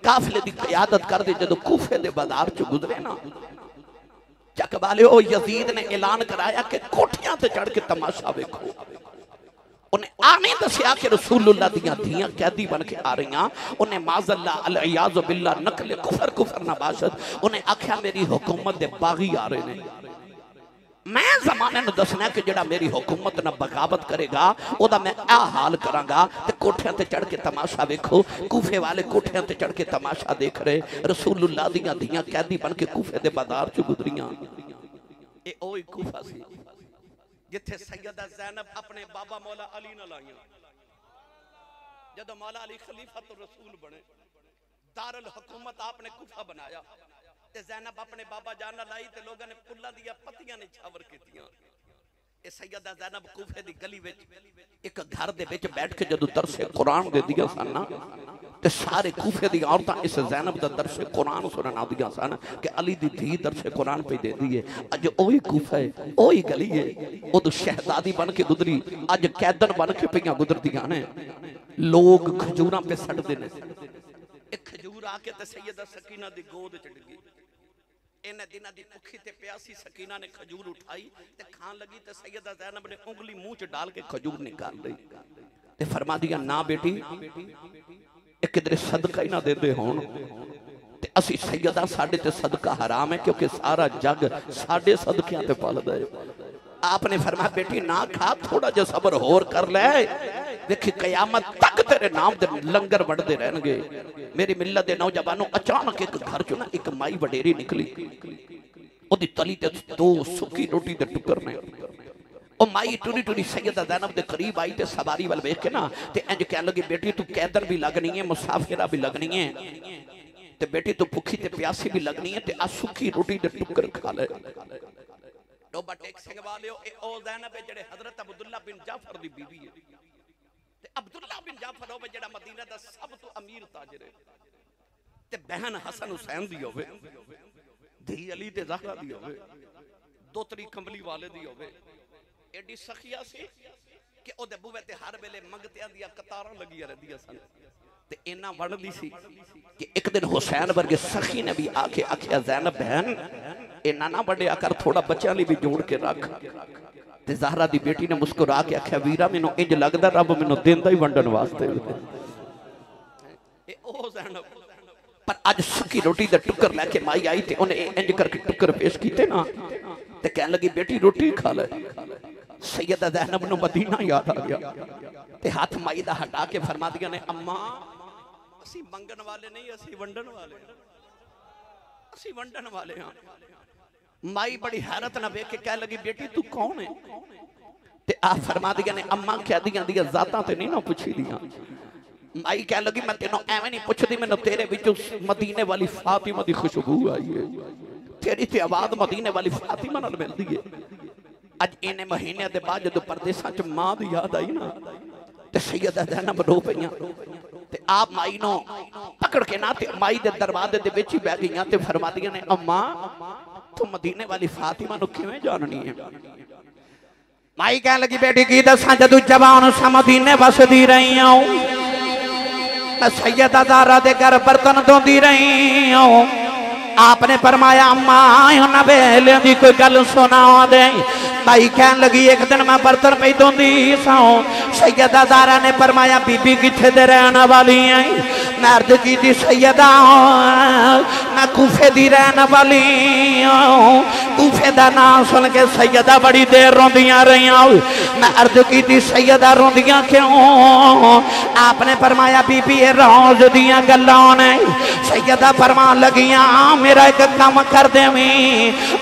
काफिले दी क़यादत कर दे जदों कूफे दे बाजार च गुजरे ना, चक वाले ओ यजीद ने ऐलान कराया कि कोठियां ते चढ़ के तमाशा वेखो। उन्हें आने दसिया कि रसूलुल्लाह दियां धियां कैदी बन के आ रही। उन्हें माज़अल्लाह अल इयाज़ु बिल्लाह नकल कुफर नबाशत। उन्हें आख्या मेरी हुकूमत दे बागी आ रहे हैं। मैं जमाने नूं दसना कि जिहड़ा मेरी हुकूमत ना बगावत करेगा ओदा मैं आ हाल करांगा। ते कोठियां ते चढ़ के तमाशा वेखो। कूफे वाले कोठियां ते चढ़ के तमाशा देख रहे। रसूलुल्लाह दियां धियां कैदी बन के कूफे दे बाजार च गुजरियां। ए ओही कूफा सी जिथे सैयदा ज़ैनब अपने बाबा मौला अली नाल आईयां। जदों मौला अली खलीफतुर रसूल बने, दारुल हुकूमत आपने कूफा बनाया ते ज़ैनब अपने बाबा जान नाल आई ते लोगों ने फुल्लां दियां पत्तियां ने छावर कीतियां। ए सैयदा ज़ैनब कूफे दी गली विच एक घर दे विच बैठ के जदों दरसे कुरान दे दियां सन ना, ते सारे कूफे दी औरतां इस ज़ैनब दा दरसे कुरान सुनन आदियां सन कि अली दी धी दरसे कुरान पे देंदी है। अज ओही कूफा है, ओही गली है। उदों शहजादी बन के गुजरी, अज कैदन बन के पईयां गुजरदियां ने। लोग खजूरां पे सटदे ने। एक खजूर आके ते सैयदा सकीना दी गोद च डिगी। इन्हें दिनां दी भुखी ते प्यासी सकीना ने खजूर उठाई ते खान लगी ते सैयदा ज़ैनब ने उंगली मुंह च डाल के खजूर निकाल ली ते फरमा दिया ना बेटी किधरे सदका ही ना देते होण ते असी सैयदा साडे ते सदका हराम है क्योंकि सारा जग साडे सदकियां ते पलदा है। आपने फरमाया बेटी ना खा, थोड़ा जा सबर होर कर ले, देखी कयामत तक तेरे नाम दे लंगर बढ़ते रहणगे। मेरी मिल्लत दे नौजवानों, अचानक एक घर चो ना एक माई वडेरी निकली। ओदी तली ते 2 सुक्की रोटी दे टुकर ने। ओ माई टुरी टुरी सैयदा ज़ैनब दे करीब आई ते सवारी वाल वेख के ना ते इंज कहन लगी बेटी तू कैदर भी लगनी है, मुसाफिरा भी लगनी है ते बेटी तू भुखी ते प्यासी भी लगनी है ते आ सुक्की रोटी दे टुकर खा ले। डोबा टेक सिंह वालियो ए ओ ज़ैनब है जेड़े हजरत अब्दुल्ला बिन जाफर दी बीवी है ते अब्दुल्ला बिन जाफर होवे जेड़ा मदीना दा सब तो अमीर ताजर है ते बहन हसन हुसैन दी होवे, धी अली ते ज़हरा दी होवे, दोतरी कंबली वाले दी होवे। एडी सखिया सी कि ओदे बूहे ते हर वेले मंगतियां दी कतारां लगियां रहंदियां सन ते इना वणदी सी कि एक दिन हुसैन वर्गे सखी ने भी आके आख्या ज़ैनब बहन इना ना वड्या कर, थोड़ा बच्चों लिए भी जोड़ के रख। ते ज़हरा दी बेटी ने मुस्कुरा के आख्या वीरा मैनू इंज लगदा रब मैनू देंदा ही वंडन वास्ते। ए ओ ज़ैनब पर अज सुक्की रोटी दे टुकर लेके माई आई ते उन्हें इंज करके टुकर पेश कीते ना ते कहन लगी बेटी रोटी खा ले। सैयदा ज़ैनब नू मदीना याद आ गया ते हाथ माई दा हटा के फरमा दिया ने अम्मा असी मंगन वाले नहीं, असी वंडन वाले, असी वंडन वाले हां। माई बड़ी हैरत ना वेख के कह लगी बेटी तू कौन है ते आ फरमा दिया ने अम्मा कैदियां दी जातां ते नहीं ना पुछी दियां। माई कह लगी मैं तेनों एवें नहीं पुछदी, मैनूं तेरे विचों मदीने वाली फातिमा दी खुशबू आई है, तेरी ते आवाज मदीने वाली फातिमा नाल मिलदी है। अज इन्ने महीने के बाद जो परदेसा च मां की याद आई ना ते सैयदा ज़ैनब रो पईयां ते आप माई नो पकड़ के ना ते माई दे दरवाजे दे विच ही बैठ गईयां ते फरमादियां ने अम्मा तू मदीने वाली फातिमा नु किवें जाननी है। माई कह लगी बेटी की दसा जदू जवान सा मदीने वसदी रही हूं मैं सैयदा ज़हरा दे घर बर्तन धोंदी रही हूं। आपने फरमाया अम्मा उन्हां वेले दी कोई गल सुना दे। माई कह लगी एक दिन मैं बर्तन पे धोंदी सा सैयदा ज़हरा ने फरमाया बीबी किथे दे रहने वाली है। मैं अर्ज की थी सैयदा मैं कूफे दी रहने वाली हूं। कूफे दा नाम सुन के सैयदा बड़ी देर रोंदियां रही। मैं अर्ज की थी सैयदा रोंदियां क्यों। आपने फरमाया बीबी ये रोज दियां गल्लां ने। सैयदा फरमान लगियां मेरा एक काम कर देवी।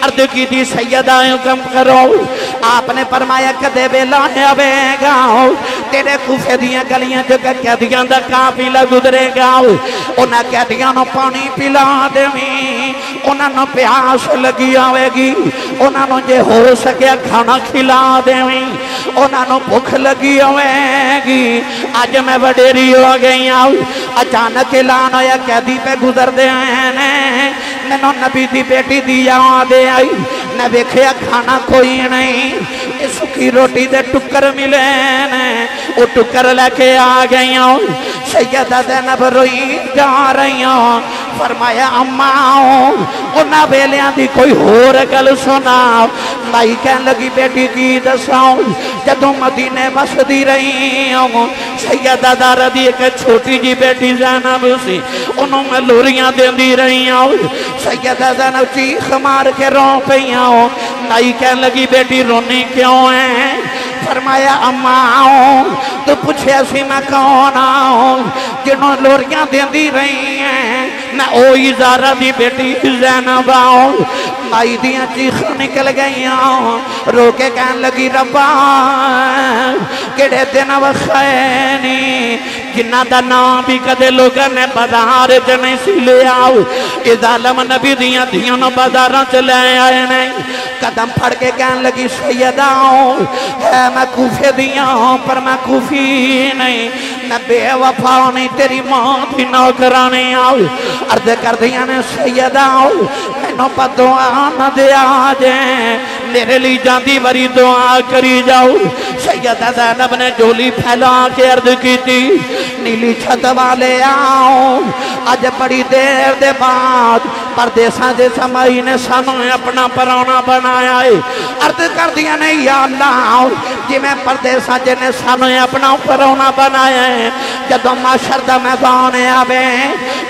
अर्ज की थी सैयदा हुक्म करो। आपने फरमाया कदे वेला आवेगा तेरे कूफे दियां गलियां च कैदियां दा काफिला गुजरेगा। उन्हां कैदियां नूं पानी पिला देवी। उन्हां नूं प्यास लगी आवेगी उन्हां नूं जे हो सके खाना खिला देवी। उन्हां नूं भुख लगी आवेगी। अज मैं वडेरी हो गई हूं। अचानक ऐलान होया कैदी पे गुजरदे आए ने। मैनू नबी दी बेटी दी याद आई। मैं वेखिया खाना कोई नहीं सुखी रोटी दे टुकर मिले ने। वो टुकर लेके आ गई हूं। सैयदा ज़ैनब रोई जा रही हूं। फरमाया अम्मा उन्हां वेलियां दी कोई होर गल सुना। माई कह लगी बेटी की दसाऊं जदों मदीने वसदी रही हूं सैयदा ज़हरा दी एक छोटी जी बेटी ज़ैनब सी उन्हों मैं लोरियां देंदी रही हूं। सैयदा ज़ैनब चीख मार के रो पईयां। माई कह लगी बेटी रोनी क्यों है। फरमाया अम्मा तू पूछया सी मैं कौन आऊं जिन्हों लोरियां देंदी रही है। मैं ओही ज़हरा दी बेटी ज़ैनब आऊं। माई दियां चीखां निकल गई रो के कह लगी रब्बा केड़े दिन वखाए जिन्हां दा नाम भी कदे लोगों ने बाजार च नहीं सी लिया। ये ज़ालिम नबी दियां धियां नूं बाजारां च ले आए ने। कदम फड़ के कह लगी सैयदा है मैं कूफे दिया पर मैं कूफी नहीं मैं बेवफा नहीं तेरी मां की नौकरानी आओ। अर्ज कर दिया ने सैयदा मैनू पर दुआ न दिया जे मेरे लिए जाती बारी दुआ करी जाओ। सैयदा ज़ैनब ने झोली फैला के अर्ज की थी नीली छत वाले आओ। अज बड़ी देर दे बाद परदेसा दे समय ने सानू अपना परौना बनाया है। अर्ज कर दिया ने या अल्लाह जिवें परदेसा ने सानू अपना परौना बनाया है जदों माशर दा मैदान आवे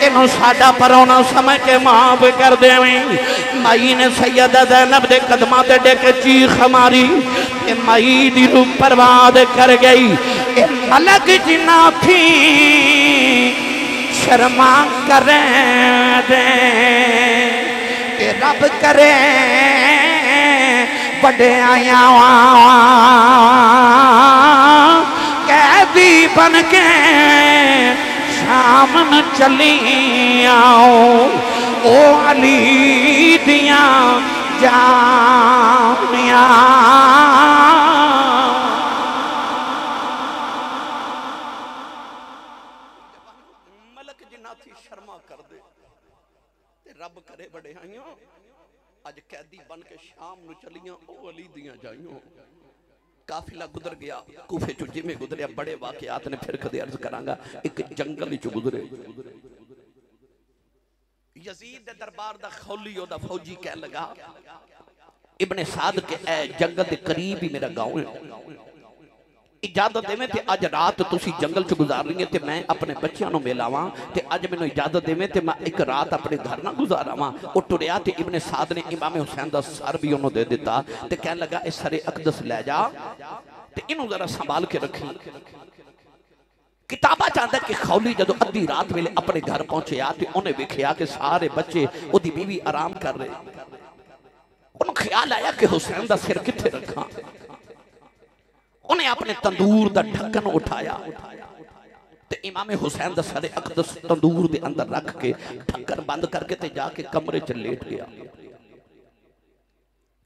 इनू साडा परौना समझ के माफ कर देवें। माई ने सैयदा ज़ैनब दे कदमां ते टेक चीख मारी। माई दी रूह बर्बाद कर गई। मलक जिन्ना थी शर्मा करे दे रब करे बड़े आया कैदी बन के शाम न चली आओ। ओ अली दिया जामिया मलक जिन्ना थी शर्मा कर दे रब करे बड़े आइयो। अज कैदी बन के शाम नु चलियां ओ अली दियां जाइयो। काफिला गुजर गया कूफे चो जिमें गुजरिया बड़े वाकयात ने फिर कदे अर्ज करांगा। एक जंगल चो गुजरे यजीद दे दरबार दा खौली ओदा फौजी कह लगा इब्ने साद के ए जंगल दे करीब ही मेरा गांव है इजाजत देवें ते अज रात तुसी जंगल च गुजार रही है ते मैं अपने बच्चों नु मिलावां ते अज मैनू इजाजत देवें ते मैं एक रात अपने घर ना गुजारावां। ओ टुरिया ते इब्ने साद ने इमाम हुसैन दा सर भी उन्होंने दे दिता ते कह लगा इस सरे अकदस ले जा ते इनू जरा संभाल के रखी। किताबा चाहता कि खौली जदों अद्धी रात वेले अपने घर पहुंचया ते उन्हें वेखिया कि सारे बच्चे ओदी बीवी आराम कर रहे। उन्हें ख्याल आया कि हुसैन दा सिर किथे रखा। उन्हें अपने तंदूर दा ढक्कन उठाया ते इमाम हुसैन दा सर अकदस तंदूर दे अंदर रख के ढक्कन बंद करके ते जाके कमरे च लेट गया।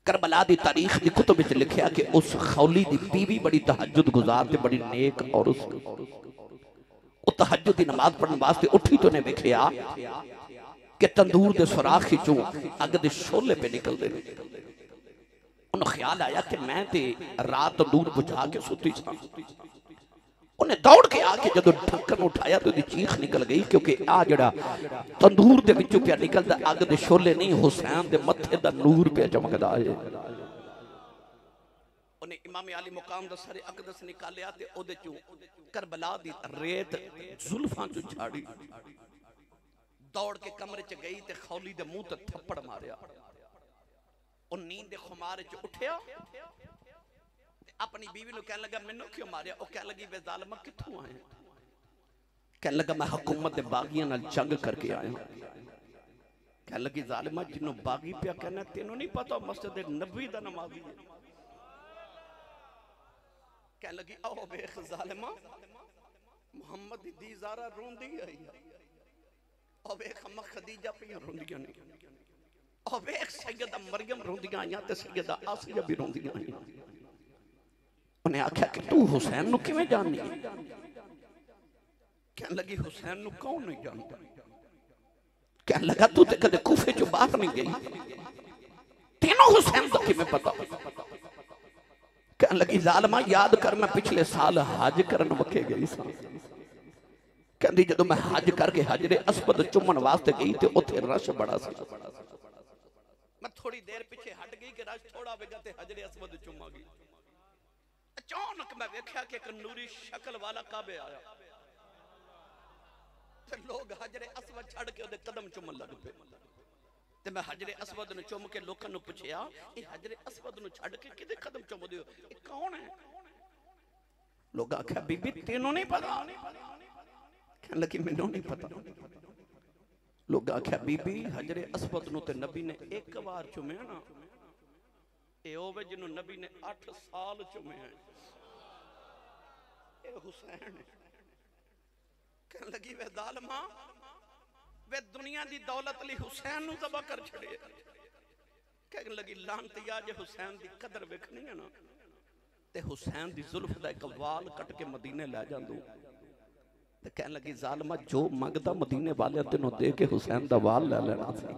करबला दी तारीख दी कुतुब विच लिखिया कि उस खौली दी बीवी बड़ी तहज्जुद गुजार ते बड़ी नेक औरत सी। वो तहज्जुद दी नमाज पढ़ने वास्ते उठी तो ने देखिया कि तंदूर दे सुराख चों अग दे शोले पे निकलदे ने। उन्हें ख्याल आया कि मैं ते रात तंदूर बुझा के सुती सा। उन्हें दौड़ के आके जब ढक्कन उठाया तो चीख निकल गई, क्योंकि आ जड़ा तंदूर दे विचों पिया निकलदा अग दे शोले नहीं, हुसैन दे मत्थे दा नूर पे चमकदा है। उन्हें इमाम अली मुकाम दा सरे अकदस निकालिया ते ओदे चों करबला दी रेत जुल्फां चों झाड़ी, दौड़ के कमरे च गई ते खौली दे मुंह ते थप्पड़ मारिया। और नींद दे खुमार च उठिया, अपनी बीवी कह लगा मैनू क्यों मारिया? वो कह लगी वे जालिमा कित्थों आए? कह लगा मैं हुकूमत दे बागियां नाल जंग करके आया। कह लगी जालिमा जिन्हों बागी पिया कहना तेनों नहीं पता मस्जिद नबी दा नमाजी है? कह लगी आओ वेख जालिमा मुहम्मद दी दी ज़ारा रोंदी आई है, और वेख अम्मा खदीजा पिया रोंदियां ने, और वेख सैयदा मरियम रोंदियां आईयां ते सैयदा आसिया भी रोंदियां आईयां। उन्हें आख्या कि तू हुसैन नू किवें जाननी? कहने लगी हुसैन नू कौन नहीं जानता? कहने लगा तू ते कदे कूफे चों बाहर नहीं गई, तेनों हुसैन दा किवें पता? कहने लगी जालिमा याद कर मैं पिछले साल हज करन मक्के गई सा। कहंदी जदों मैं हज करके हजरे अस्वद चुमन वास्ते गई ते उत्थे रश बड़ा सी। मैं थोड़ी देर पीछे हट गई कि रश थोड़ा वेगा ते हजरे अस्वद चुमा गई। अचानक मैं देखा कि एक नूरी शक्ल वाला काबे आया ते लोग हजरे अस्वद छड़ के ओदे कदम चुमन लग पे। ते मैं हजरे अस्वद नु चुम के लोकां नु पुछया ए हजरे अस्वद नु छड़ के किदे कदम चुमदे हो? ए कौन है? लोग आख्या बीबी तेनों नहीं पता? कहने लगी मैनू नहीं पता। लोग आख्या बीबी हजरे अस्वद नु ते नबी ने एक बार चुमया ना, ए ओवे जिन्हों नबी ने 8 साल चुमे हैं, ए हुसैन है। कहने लगी वे जालिमा वे दुनिया दी दौलत ली हुसैन नु तबाह कर छड़े। कहने लगी लानतिया जे हुसैन दी कदर वेखनी है ना ते हुसैन दी जुल्फ दा एक वाल कट के मदीने ले जांदू। ते कहने लगी जालिमा जो मंगदा मदीने वाले तेनों दे के हुसैन दा वाल ले लेना सी,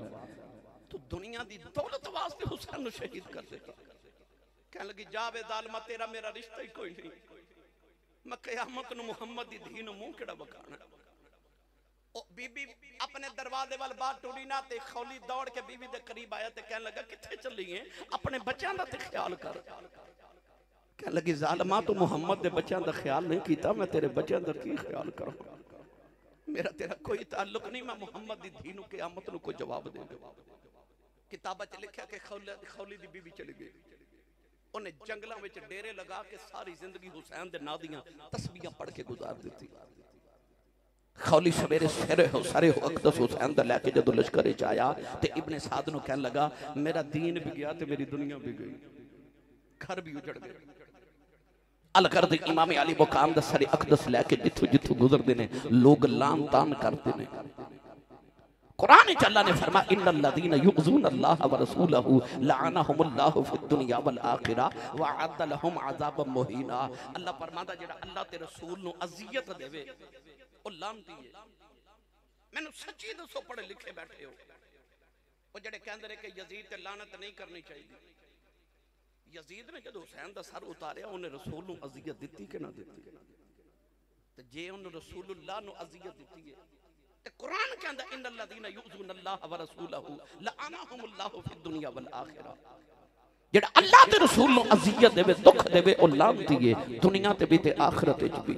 तो दुनिया दी दौलत वास्ते हुसैन नु शहीद कर देता। कहने लगी जावे जालिमा तेरा मेरा रिश्ता ही कोई नहीं, मैं क़यामत नु मुहम्मद दी धी नु मुंह केड़ा बखाना। ओ बीबी अपने दरवाजे वाल बाहर टुरी ना ते खौली दौड़ के बीबी दे करीब आया ते कहने लगा किथे चली है? अपने बच्चों दा ते ख्याल कर। कहने लगी जालिमा तू मुहम्मद दे बच्चों दा ख्याल नहीं कीता, मैं तेरे बच्चों दा की ख्याल करूं? मेरा तेरा कोई ताल्लुक नहीं, मैं मुहम्मद दी धी नु क़यामत नु कोई जवाब दे दे। किताबा च लिखा कि खौली दी बीबी चली गई, उन्हें जंगलों में डेरे लगा के सारी जिंदगी हुसैन दे नाम दियां तस्बीहां पढ़ के गुजार दी। खौली सवेरे सारे अकदस हुसैन दा लैके जदों लश्कर च आया ते इब्ने साद नूं कहन लगा मेरा दीन भी गया ते मेरी दुनिया भी गई, घर भी उजड़ गए। अल कर दे इमाम अली मुकाम दा सारे अकदस लैके जिथों जिथों गुजरदे ने लोग लान तान करते ने। कुरान च अल्लाह ने फरमाया इन्नल लज़ीना युज़ूना अल्लाह व रसूलहु लअनहुमुल्लाहु फिद दुनिया वल आखिरा व अअद्द लहुम अज़ाबन मुहीना। अल्लाह फरमांदा जेड़ा अल्लाह ते रसूल नु अज़ियत देवे ओ लानती है। मैनू सच्ची दसो पढ़े लिखे बैठे हो ओ जेड़े कहंदे ने कि यजीद ते लानत नहीं करनी चाहिए। यजीद ने जदों हुसैन दा सर उतारिया उन्हें रसूल नु अज़ियत दित्ती कि ना दित्ती? ते जे उन्हें रसूलुल्लाह नु अज़ियत दित्ती है ते कुरान कहंदा इन्नल लज़ीना युज़ूना अल्लाह व रसूलहु लअनहुमुल्लाहु फिद दुनिया वल आखिरा। जेड़ा अल्लाह ते रसूल नु अज़ियत देवे दुख देवे ओ लानती है दुनिया ते भी ते आखिरत विच भी।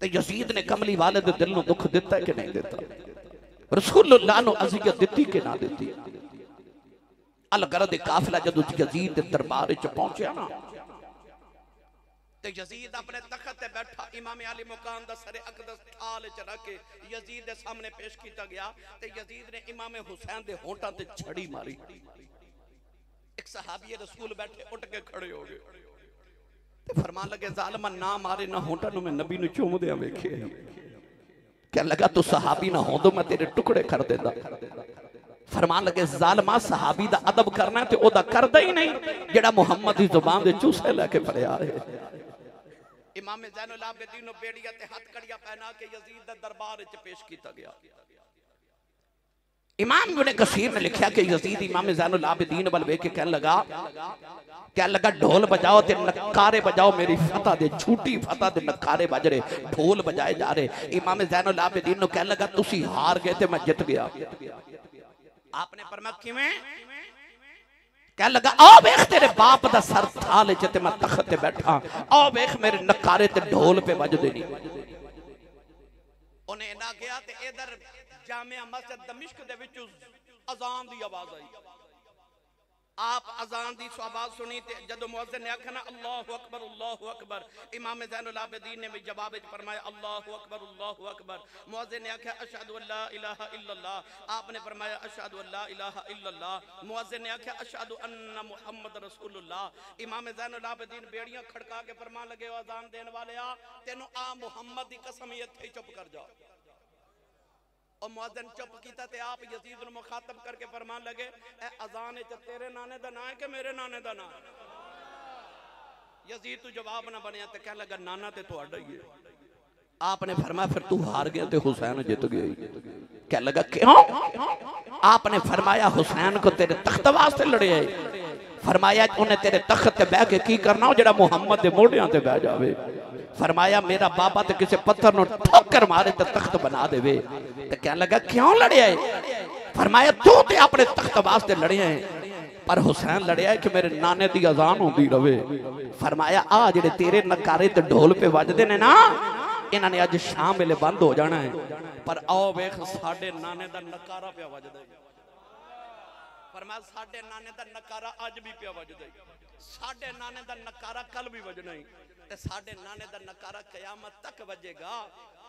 ते यजीद ने कमली वाले दे दिल नु दुख दिता है कि नहीं दिता? रसूलुल्लाह नु अज़ियत दित्ती कि ना दित्ती? अल गरद काफिला जदों यजीद दे दरबार च पहुंचया ना ते यजीद अपने तख्त पे बैठा, इमाम अली मुकाम दा सरे अकदस थाल च रख के यजीद दे सामने पेश किया गया ते यजीद ने इमाम हुसैन दे होंठां ते छड़ी मारी। एक सहाबी रसूल बैठे उठ के खड़े हो गए ते फरमान लगे जालिमा ना मारे ना होंठां नु मैं नबी नु चूमदे वेखे। कहने लगा तू सहाबी ना होंदो मैं तेरे टुकड़े कर देंदा। फरमान लगे जालमा सहाबी दा अदब करना ते ओदा करदा ही नहीं जेड़ा मुहम्मद दी जुबान दे चूसे लेके फरिया है। इमाम ज़ैनुल आबिदीन नु बेड़िया ते हाथ कड़िया पहना के यजीद दे दरबार विच पेश कीता गया। इमाम इब्न कसीर ने लिखा कि यजीद इमाम ज़ैनुल आबिदीन वल वेख के कहने लगा ढोल बजाओ ते नकारे बजाओ मेरी फतह दे झूठी फतह दे नकारे बज रहे ढोल बजाए जा रहे। इमाम ज़ैनुल आबिदीन नु कहने लगा तुसी हार गए ते मैं जित गया। आपने फरमाया किवें? कह लगा आओ वेख तेरे बाप दा सर थाल च ते मैं तख्त ते बैठा आओ वेख मेरे नकारे ते ढोल पे बजदे नहीं। उन्हें ना गया ते इधर जामिया मस्जिद दमिश्क दे विच अजान दी आवाज आई। आप अजान दी आवाज सुनी ते जदों मुअज्जिन ने आखना अल्लाहु अकबर इमाम ज़ैनुल आबिदीन ने भी जवाब विच फरमाया अल्लाहु अकबर। मुअज्जिन ने आख्या अशहदु अल्ला इलाहा इल्लल्लाह। आपने फरमाया अशहदु अल्ला इलाहा इल्लल्लाह। मुअज्जिन ने आख्या अशहदु अन्ना मुहम्मद रसूलुल्लाह। इमाम ज़ैनुल आबिदीन बेड़ियां खड़का के फरमान लगे अजान देने वाले आ तेनू आ मुहम्मद दी कसम इत्थे चुप कर जा। और मुअज्जिन चुप कीता ते आप यजीद नू मुखातब करके फरमान लगे ए अजान च तेरे नाने दा नाम है कि मेरे नाने दा नाम? यजीद तू जवाब ना बनया ते कह लगा नाना ते तुहाडा ही है। आपने फरमाया फिर तू हार गया ते हुसैन जित गया। कह लगा क्यों? आपने फरमाया हुसैन को तेरे तख्त वास्ते लड़े है। फरमाया उन्हें तेरे तख्त ते बैठ के की करना हो जेड़ा मुहम्मद दे मोढ़ियां ते बैठ जावे। फरमाया मेरा बाबा तो किसी पत्थर नु ठोकर मारे तो तख्त बना देवे। तो क्या लगा क्यों लड़े है? फरमाया तू ते अपने तख्त वास्ते लड़े है पर हुसैन लड़े है कि मेरे नाने दी अजान होंदी रवे। फरमाया आ जेड़े तेरे नकारे ते ढोल पे वजदे ने ना इन्हां ने अज शाम वेले बंद हो जाना है पर आओ वेख साडे नाने दा नकारा पिया वजदा है। फरमाया साडे नाने दा नकारा अज भी पिया वजदा है साडे नाने दा नकारा कल भी वजना है ते साडे नाने दा नकारा कयामत तक वजेगा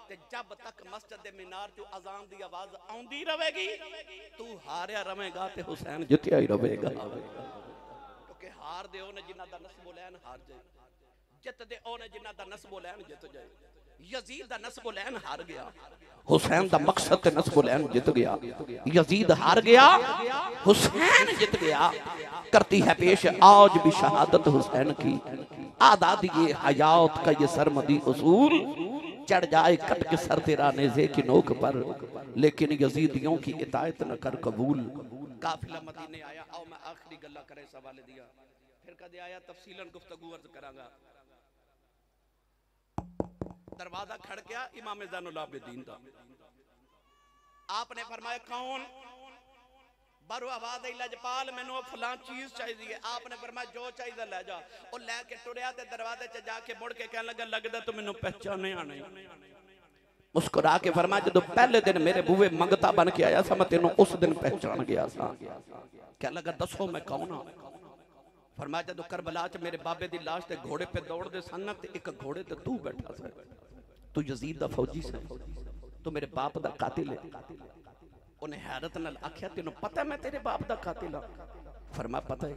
ते जब तक मस्जिद दे मीनार चो अजान दी आवाज आउंदी रहेगी तू हारिया रवेगा ते हुसैन जितया ही रहेगा। क्योंकि हार दे ओने जिन्ना दा नस्ब लैन हार जाए जित दे ओने जिन्ना दा नस्ब लैन जित जाए। यजीद दा नस्ब लैन हार गया हुसैन दा मकसद ते नस्ब लैन जित गया। यजीद हार गया हुसैन जित गया। करती है पेश आज भी शहादत हुसैन की आजादी ये हयात का ये सरमदी उसूल चढ़ जाए कट के सर तेरा नेज़े की नोक पर लेकिन यजीदियों की इतायत न कर कबूल। काफिला मदीने आया आओ मैं आखिरी गल्ला करे सवाल दिया फिर कदे आया तफसीलन गुफ्तगू अर्ज करांगा। दरवाजा खड़किया इमाम ज़ैनुल आबिदीन दा। आपने फरमाया कौन? बारू आवाज आई लजपाल मैनू फलां चीज चाहिए। आपने फरमाया जो चाहिए ले जा। और लैके टुरया ते दरवाजे च जाके मुड़ के कहने लगा लगदा तू मैनू पहचाने नहीं। मुस्कुरा के फरमाया जदों पहले दिन मेरे बूहे मंगता बन के आया सा मैं तेनू उस दिन पहचान गया सा। क्या लगा दसो मैं कौन हां? फरमाया जदों करबला च मेरे बाबे दी लाश ते घोड़े पे दौड़दे सन ते एक घोड़े ते तू बैठा सा। तू यजीद दा फौजी सा तू मेरे बाप दा कातिल है। उन्हें हैरत नाल आख्या तेनू पता मैं तेरे बाप दा कातिल हां? फरमाया पता है।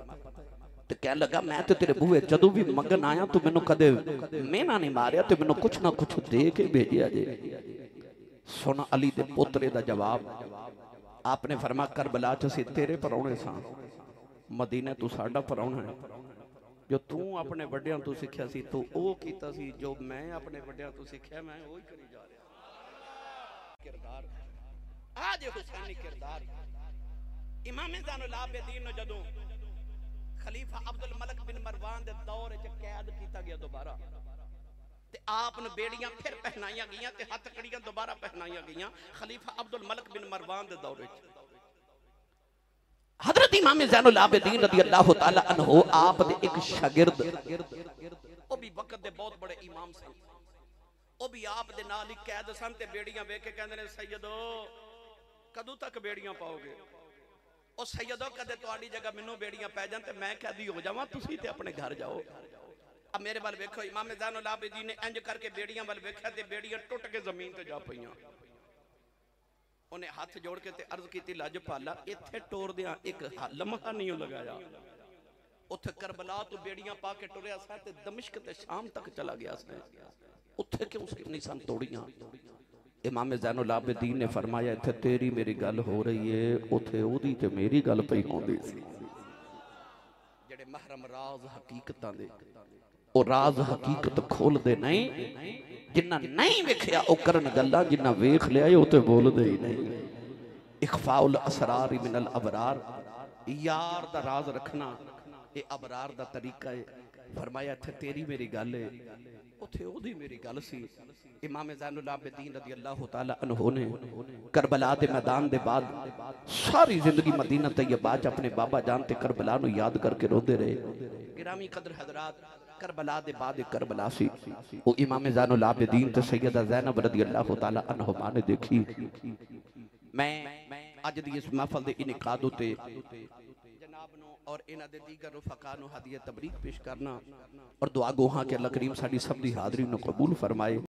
तो कह लगा मैं तो तेरे बूहे जदों भी मंगन आया तू मैनू कदे मेहना नहीं मारिया तो मैनू कुछ ना कुछ दे के भेजिया जे। सुन अली दे पोतरे दा जवाब। आपने फरमाया करबला च असीं तेरे परौणे सां मदीने तू साडा परौणा है। जो तू अपने वड्डियां तू सिक्ख्या सी तू ओ कीता सी जो मैं अपने वड्डियां तू सिक्ख्या मैं ओही करी जा रहा। किरदार आज हुसैनी किरदार इमाम ज़ैनुल आबिदीन नु जदों खलीफा अब्दुल मलिक बिन मरवान दे दौर च कैद किया गया दोबारा ते आप ने बेड़ियां फिर पहनाइयां गईयां ते हथ कड़ियां दोबारा पहनाइयां गईयां खलीफा अब्दुल मलिक बिन मरवान दे दौर च। हजरत इमाम ज़ैनुल आबिदीन रज़ी अल्लाह तआला अन्हु आप दे एक शागिर्द ओ भी वक्त दे बहुत बड़े इमाम सन ओ भी आप दे नाल ही कैद सन ते बेड़ियां वेख के कहंदे ने सैयदो कदों तक बेड़ियां पाओगे? ओ सैयदो कदे तुहाडी जगह मैनू बेड़ियां पै जान ते मैं कैदी हो जावां तुसीं ते अपने घर जाओ। अब मेरे वाल वेखो इमाम ज़ैनुल आबिदीन ने इंज करके बेड़ियां वाल वेख्या ते बेड़ियां टुट के जमीन ते जा पईयां। उन्हें हाथ जोड़ के ते अर्ज की लजपाला इत्थे टोर दियां एक लम्हा नहीं लगाया उत्थे करबला तो बेड़ियां पा के टुरया सा ते दमिश्क ते शाम तक चला गया सा उत्थे क्यों नहीं सन तोड़ियां? इमाम ज़ैनुल आबिदीन ने फरमाया इत्थे तेरी मेरी गल हो रही है, उथे ओदी ते मेरी गल पई होंदी सी। जेड़े महरम राज हकीकतां दे ओ राज हकीकत खोलदे नहीं, जिन्ना नहीं वेखिया ओ करन गल्लां, जिन्ना वेख लिया ओ ते बोलदे ही नहीं। इखफाउल असरार मिनल अबरार, यार दा राज रखना ये अबरार दा तरीका है। फरमाया इत्थे तेरी मेरी गल है, उथे ओदी मेरी गल सी। इमाम ज़ैनुल आबिदीन रज़ी अल्लाह तआला अन्हु ने करबला दे मैदान दे बाद सारी जिंदगी मदीना तैयबा च अपने बाबा जान ते करबला नू याद करके रोंदे रहे। गिरामी कदर हजरात, करबला दे बाद करबला सी वो इमाम ज़ैनुल आबिदीन ते सैयदा ज़ैनब रज़ी अल्लाह तआला अन्हुमा ने देखी। मैं अज दी इस महफल दे इनकाद उते जनाब नु और इन्हां दे दीगर रुफका नु हदिया तबरीक पेश करना और दुआ गोहा के अल्लाह करीम साडी सब दी हाज़री नु कबूल फरमाए।